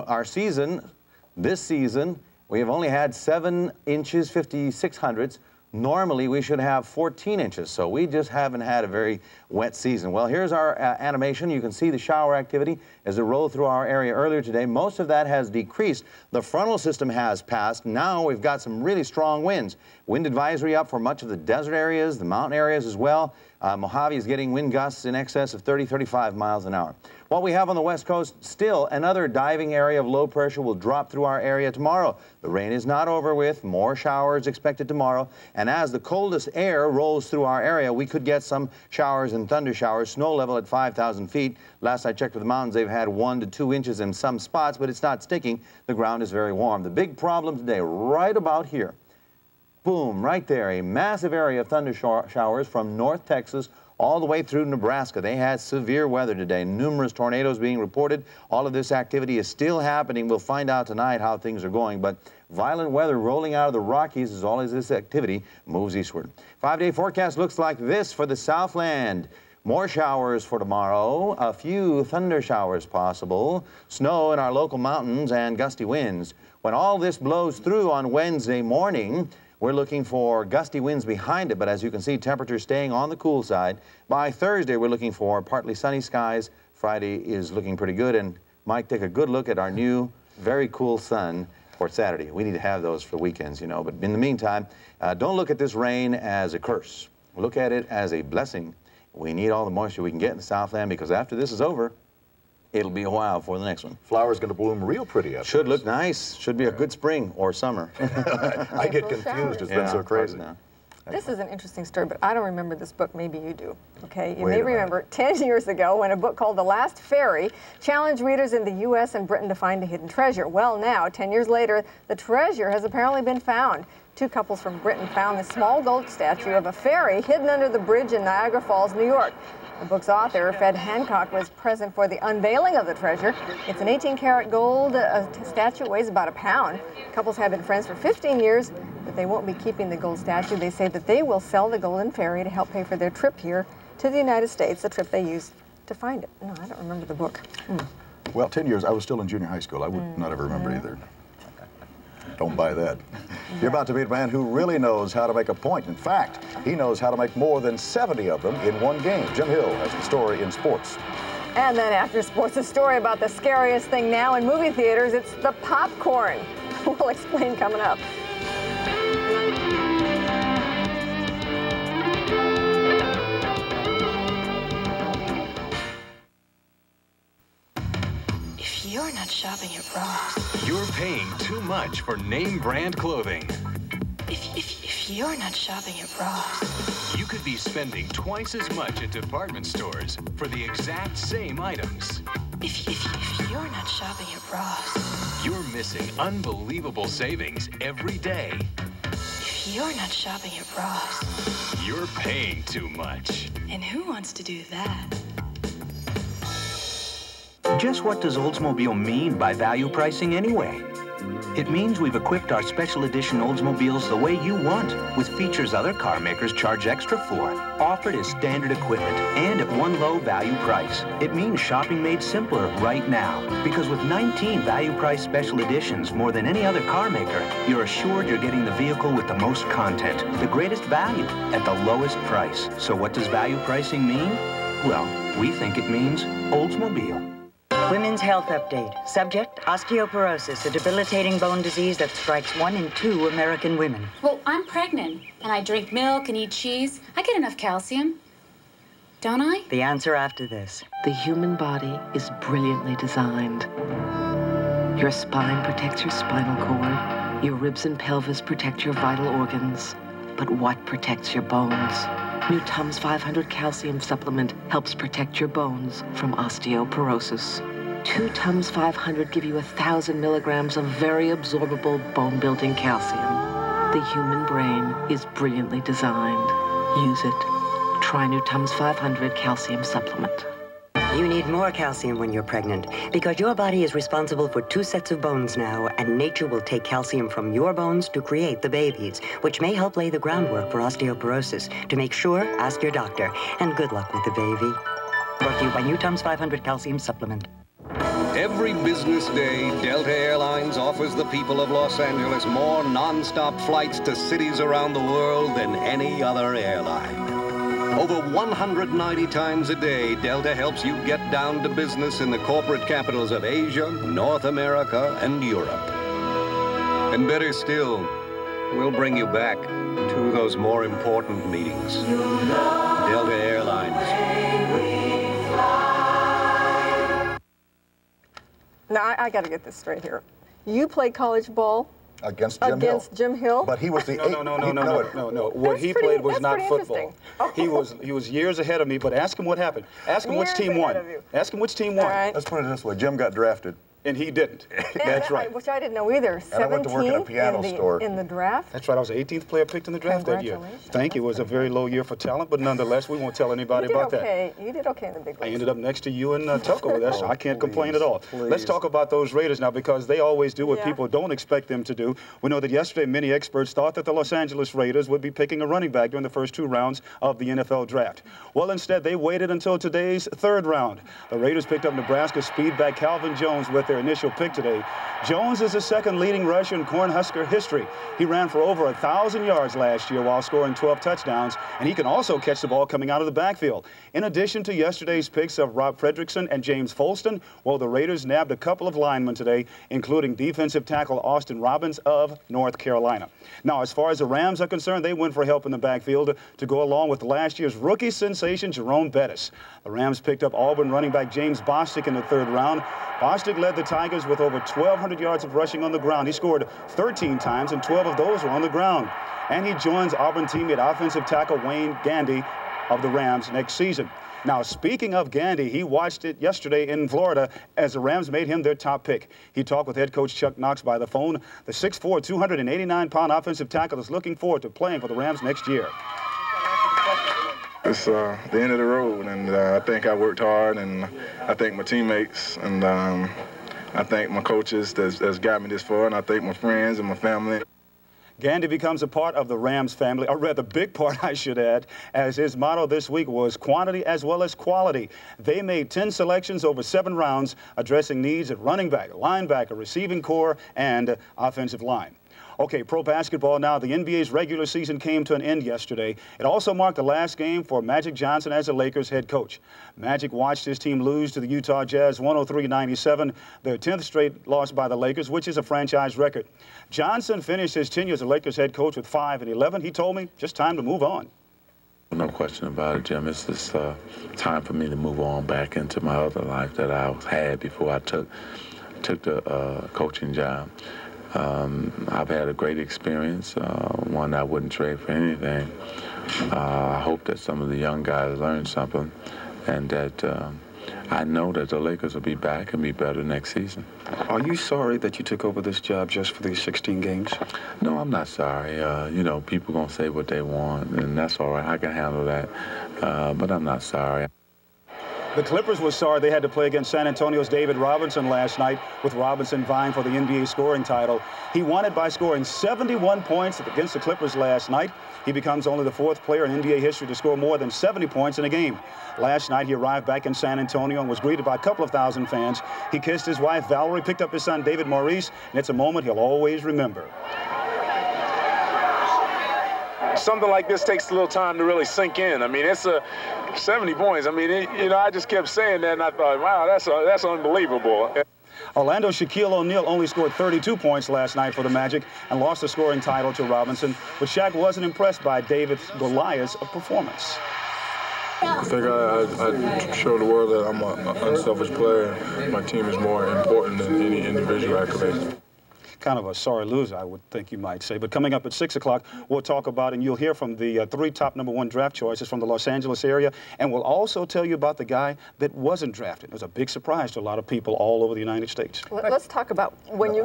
Our season, this season, we have only had 7 inches, 56/100ths. Normally, we should have 14 inches, so we just haven't had a very wet season. Well, here's our animation. You can see the shower activity as it rolled through our area earlier today. Most of that has decreased. The frontal system has passed. Now we've got some really strong winds. Wind advisory up for much of the desert areas, the mountain areas as well. Mojave is getting wind gusts in excess of 30, 35 miles an hour. What we have on the west coast, still another diving area of low pressure will drop through our area tomorrow. The rain is not over with. More showers expected tomorrow. And as the coldest air rolls through our area, we could get some showers and thunder showers. Snow level at 5,000 feet. Last I checked with the mountains, they've had 1 to 2 inches in some spots, but it's not sticking. The ground is very warm. The big problem today, right about here. Boom, right there, a massive area of thunder showers from North Texas all the way through Nebraska. They had severe weather today, numerous tornadoes being reported. All of this activity is still happening. We'll find out tonight how things are going, but violent weather rolling out of the Rockies as all of this activity moves eastward. 5-day forecast looks like this for the Southland. More showers for tomorrow, a few thunder showers possible, snow in our local mountains, and gusty winds. When all this blows through on Wednesday morning, we're looking for gusty winds behind it, but as you can see, temperatures staying on the cool side. By Thursday, we're looking for partly sunny skies. Friday is looking pretty good, and Mike, take a good look at our new, very cool sun for Saturday. We need to have those for weekends, you know, but in the meantime, don't look at this rain as a curse. Look at it as a blessing. We need all the moisture we can get in the Southland, because after this is over, it'll be a while for the next one. Flowers going to bloom real pretty up. Should look nice. Should be a good spring or summer. I get confused. It's been so crazy. Now. This is an interesting story, but I don't remember this book. Maybe you do. Okay, you may remember 10 years ago when a book called The Last Ferry challenged readers in the U.S. and Britain to find a hidden treasure. Well, now, 10 years later, the treasure has apparently been found. 2 couples from Britain found this small gold statue of a ferry hidden under the bridge in Niagara Falls, New York. The book's author, Fred Hancock, was present for the unveiling of the treasure. It's an 18-karat gold statue. It weighs about a pound. Couples have been friends for 15 years, but they won't be keeping the gold statue. They say that they will sell the golden ferry to help pay for their trip here to the United States, the trip they used to find it. No, I don't remember the book. Well, 10 years, I was still in junior high school. I would not have remembered either. Don't buy that. You're about to meet a man who really knows how to make a point. In fact, he knows how to make more than 70 of them in one game. Jim Hill has the story in sports. And then after sports, a story about the scariest thing now in movie theaters. It's the popcorn. We'll explain coming up. You're not shopping at Ross. You're paying too much for name brand clothing. If you're not shopping at Ross. You could be spending twice as much at department stores for the exact same items. If you're not shopping at Ross. You're missing unbelievable savings every day. If you're not shopping at Ross. You're paying too much. And who wants to do that? Just what does Oldsmobile mean by value pricing anyway? It means we've equipped our special edition Oldsmobiles the way you want, with features other car makers charge extra for, offered as standard equipment and at one low value price. It means shopping made simpler right now, because with 19 value price special editions, more than any other car maker, you're assured you're getting the vehicle with the most content, the greatest value, at the lowest price. So what does value pricing mean? Well, we think it means Oldsmobile. Women's Health Update. Subject, osteoporosis, a debilitating bone disease that strikes 1 in 2 American women. Well, I'm pregnant, and I drink milk and eat cheese. I get enough calcium, don't I? The answer after this. The human body is brilliantly designed. Your spine protects your spinal cord. Your ribs and pelvis protect your vital organs. But what protects your bones? New Tums 500 calcium supplement helps protect your bones from osteoporosis. 2 Tums 500 give you 1,000 milligrams of very absorbable bone-building calcium. The human brain is brilliantly designed. Use it. Try New Tums 500 calcium supplement. You need more calcium when you're pregnant, because your body is responsible for 2 sets of bones now, and nature will take calcium from your bones to create the babies, which may help lay the groundwork for osteoporosis. To make sure, ask your doctor, and good luck with the baby. Brought to you by New Tums 500 calcium supplement. Every business day, Delta Airlines offers the people of Los Angeles more non-stop flights to cities around the world than any other airline. Over 190 times a day, Delta helps you get down to business in the corporate capitals of Asia, North America, and Europe. And better still, we'll bring you back to those more important meetings. Delta Airlines. Now, I got to get this straight here. You played college ball against Jim Hill. But he was the No. What he played was not football. Oh. He was years ahead of me. But ask him what happened. Ask him which team won. Ask him which team won. Right. Let's put it this way: Jim got drafted. And he didn't. That's right. Which I didn't know either. 17 in the draft. That's right. I was the 18th player picked in the draft that year. Thank you. It was a very low year for talent, but nonetheless, we won't tell anybody about that. You did okay in the big leagues. I ended up next to you and Tuck over there, so I can't complain at all. Let's talk about those Raiders now, because they always do what people don't expect them to do. We know that yesterday many experts thought that the Los Angeles Raiders would be picking a running back during the first 2 rounds of the NFL draft. Well, instead, they waited until today's 3rd round. The Raiders picked up Nebraska speedback Calvin Jones with their initial pick today. Jones is the 2nd leading rusher in Cornhusker history. He ran for over 1,000 yards last year while scoring 12 touchdowns, and he can also catch the ball coming out of the backfield. In addition to yesterday's picks of Rob Fredrickson and James Folston, well, the Raiders nabbed a couple of linemen today, including defensive tackle Austin Robbins of North Carolina. Now, as far as the Rams are concerned, they went for help in the backfield to go along with last year's rookie sensation Jerome Bettis. The Rams picked up Auburn running back James Bostic in the 3rd round. Bostic led the Tigers with over 1,200 yards of rushing on the ground. He scored 13 times, and 12 of those were on the ground. And he joins Auburn teammate offensive tackle Wayne Gandy of the Rams next season. Now, speaking of Gandy, he watched it yesterday in Florida as the Rams made him their top pick. He talked with head coach Chuck Knox by the phone. The 6'4", 289-pound offensive tackle is looking forward to playing for the Rams next year. It's the end of the road, and I think I worked hard, and I thank my teammates, and I thank my coaches that's got me this far, and I thank my friends and my family. Gandy becomes a part of the Rams family, or rather big part, I should add, as his motto this week was quantity as well as quality. They made 10 selections over 7 rounds, addressing needs at running back, linebacker, receiving core, and offensive line. Okay, pro basketball now. The NBA's regular season came to an end yesterday. It also marked the last game for Magic Johnson as the Lakers head coach. Magic watched his team lose to the Utah Jazz 103-97, their 10th straight loss by the Lakers, which is a franchise record. Johnson finished his tenure as the Lakers head coach with 5-11. He told me, just time to move on. No question about it, Jim. It's just time for me to move on back into my other life that I had before I took the coaching job. I've had a great experience, one I wouldn't trade for anything. I hope that some of the young guys learn something, and that I know that the Lakers will be back and be better next season. Are you sorry that you took over this job just for these 16 games? No, I'm not sorry. You know, people going to say what they want, and that's all right. I can handle that, but I'm not sorry. The Clippers were sorry they had to play against San Antonio's David Robinson last night, with Robinson vying for the NBA scoring title. He won it by scoring 71 points against the Clippers last night. He becomes only the 4th player in NBA history to score more than 70 points in a game. Last night, he arrived back in San Antonio and was greeted by a couple of thousand fans. He kissed his wife, Valerie, picked up his son, David Maurice, and it's a moment he'll always remember. Something like this takes a little time to really sink in. I mean, it's 70 points. I mean, you know, I just kept saying that, and I thought, wow, that's unbelievable. Orlando Shaquille O'Neal only scored 32 points last night for the Magic and lost the scoring title to Robinson, but Shaq wasn't impressed by David Goliath's performance. I think I showed the world that I'm an unselfish player. My team is more important than any individual accolade. Kind of a sorry loser, I would think you might say. But coming up at 6 o'clock, we'll talk about, and you'll hear from the 3 top #1 draft choices from the Los Angeles area, and we'll also tell you about the guy that wasn't drafted. It was a big surprise to a lot of people all over the United States. Let's talk about when you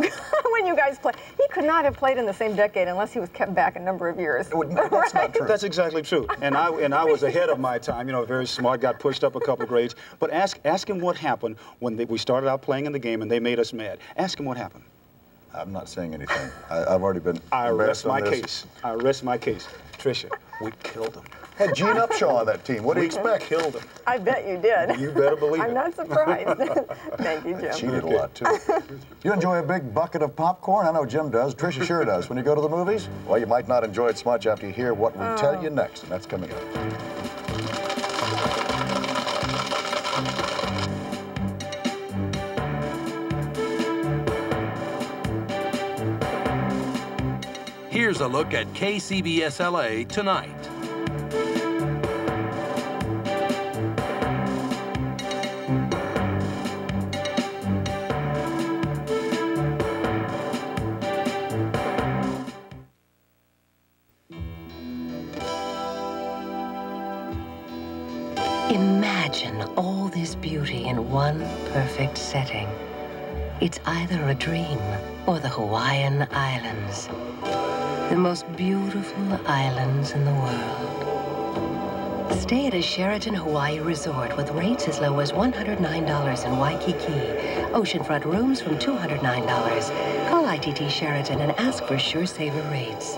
guys play. He could not have played in the same decade unless he was kept back a number of years. That's not true. That's exactly true. And I was ahead of my time. You know, very smart, got pushed up a couple of grades. But ask him what happened when we started out playing in the game and they made us mad. Ask him what happened. I'm not saying anything. I've already been. I rest my case. I rest my case. Tricia, we killed him. Had Gene Upshaw on that team. What do you expect? Killed him. I bet you did. You better believe it. I'm not surprised. Thank you, Jim. She did a lot, too. You enjoy a big bucket of popcorn? I know Jim does. Tricia sure does. When you go to the movies? Well, you might not enjoy it so much after you hear what we tell you next, and that's coming up. Here's a look at KCBS LA tonight. Imagine all this beauty in one perfect setting. It's either a dream or the Hawaiian Islands. The most beautiful islands in the world. Stay at a Sheraton Hawaii resort with rates as low as $109 in Waikiki. Oceanfront rooms from $209. Call ITT Sheraton and ask for Sure Saver rates.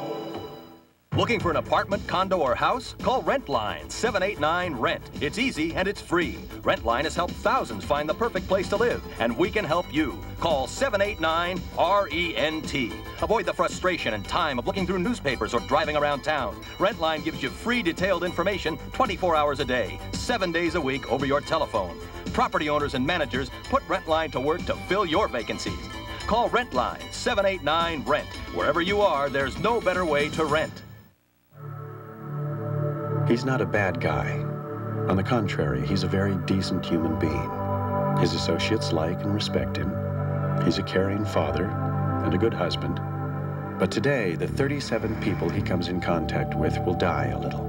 Looking for an apartment, condo, or house? Call Rentline, 789-RENT. It's easy and it's free. Rentline has helped thousands find the perfect place to live, and we can help you. Call 789-RENT. Avoid the frustration and time of looking through newspapers or driving around town. Rentline gives you free detailed information 24 hours a day, 7 days a week over your telephone. Property owners and managers put Rentline to work to fill your vacancies. Call Rentline, 789-RENT. Wherever you are, there's no better way to rent. He's not a bad guy. On the contrary, he's a very decent human being. His associates like and respect him. He's a caring father and a good husband. But today, the 37 people he comes in contact with will die a little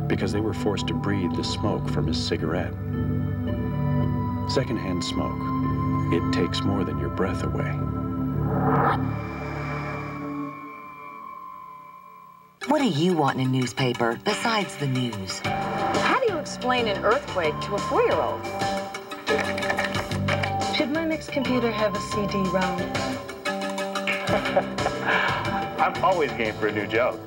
because they were forced to breathe the smoke from his cigarette. Secondhand smoke. It takes more than your breath away. What do you want in a newspaper besides the news? How do you explain an earthquake to a 4-year-old? Should my next computer have a CD-ROM? I'm always game for a new joke.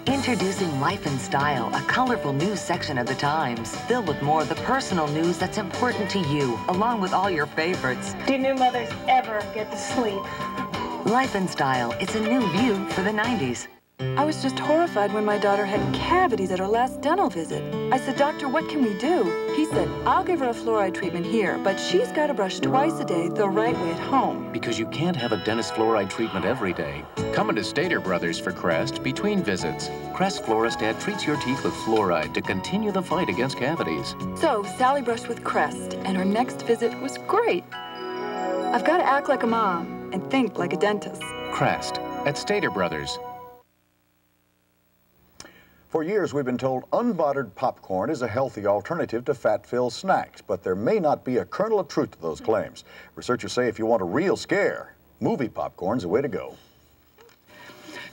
Introducing Life and Style, a colorful news section of the Times, filled with more of the personal news that's important to you, along with all your favorites. Do new mothers ever get to sleep? Life and Style, it's a new view for the 90s. I was just horrified when my daughter had cavities at her last dental visit. I said, "Doctor, what can we do?" He said, "I'll give her a fluoride treatment here, but she's got to brush twice a day the right way at home." Because you can't have a dentist fluoride treatment every day. Come into Stater Brothers for Crest between visits. Crest Fluorostat treats your teeth with fluoride to continue the fight against cavities. So Sally brushed with Crest, and her next visit was great. I've got to act like a mom and think like a dentist. Crest at Stater Brothers. For years, we've been told unbuttered popcorn is a healthy alternative to fat-filled snacks, but there may not be a kernel of truth to those claims. Researchers say if you want a real scare, movie popcorn's the way to go.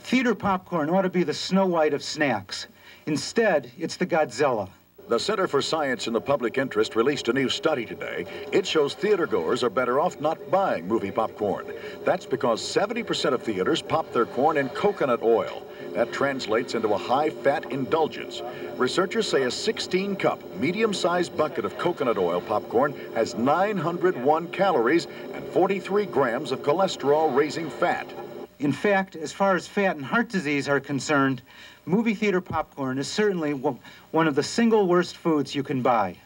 Theater popcorn ought to be the Snow White of snacks. Instead, it's the Godzilla. The Center for Science in the Public Interest released a new study today. It shows theatergoers are better off not buying movie popcorn. That's because 70% of theaters pop their corn in coconut oil. That translates into a high-fat indulgence. Researchers say a 16-cup, medium-sized bucket of coconut oil popcorn has 901 calories and 43 grams of cholesterol-raising fat. In fact, as far as fat and heart disease are concerned, movie theater popcorn is certainly one of the single worst foods you can buy.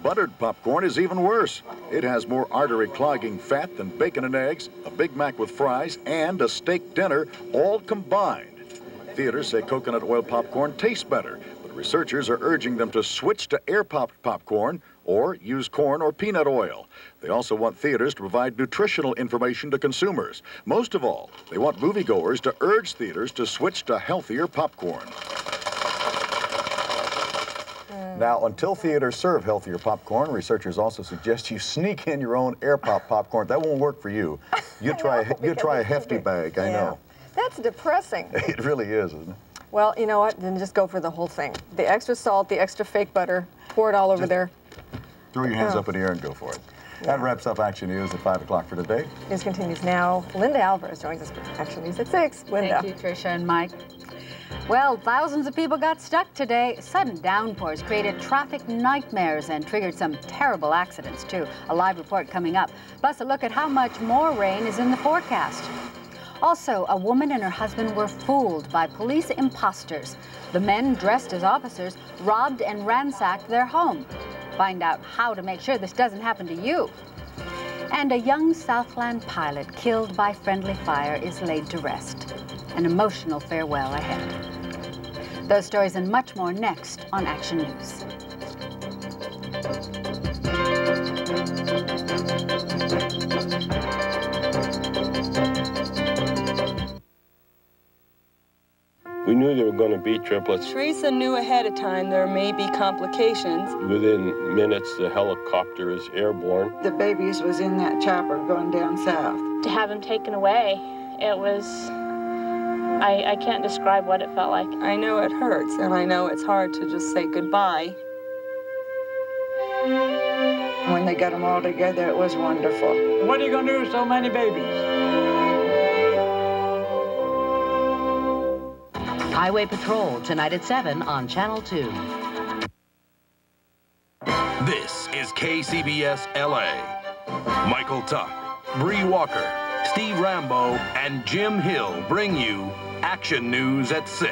Buttered popcorn is even worse. It has more artery-clogging fat than bacon and eggs, a Big Mac with fries, and a steak dinner, all combined. Theaters say coconut oil popcorn tastes better, but researchers are urging them to switch to air-popped popcorn or use corn or peanut oil. They also want theaters to provide nutritional information to consumers. Most of all, they want moviegoers to urge theaters to switch to healthier popcorn. Now, until theaters serve healthier popcorn, researchers also suggest you sneak in your own air-pop popcorn. That won't work for you. You try a hefty bag, I know. That's depressing. It really is, isn't it? Well, you know what? Then just go for the whole thing. The extra salt, the extra fake butter, pour it all over there. Throw your hands up in the air and go for it. That wraps up Action News at 5 o'clock for today. News continues now. Linda Alvarez joins us for Action News at 6. Linda. Thank you, Tricia and Mike. Well, thousands of people got stuck today. Sudden downpours created traffic nightmares and triggered some terrible accidents, too. A live report coming up. Plus, a look at how much more rain is in the forecast. Also, a woman and her husband were fooled by police imposters. The men, dressed as officers, robbed and ransacked their home. Find out how to make sure this doesn't happen to you. And a young Southland pilot killed by friendly fire is laid to rest. An emotional farewell ahead. Those stories and much more next on Action News. We knew there were going to be triplets. Teresa knew ahead of time there may be complications. Within minutes, the helicopter is airborne. The babies was in that chopper going down south. To have them taken away, it was, I can't describe what it felt like. I know it hurts, and I know it's hard to just say goodbye. When they got them all together, it was wonderful. What are you going to do with so many babies? Highway Patrol, tonight at 7 on Channel 2. This is KCBS LA. Michael Tuck, Bree Walker, Steve Rambo, and Jim Hill bring you Action News at 6.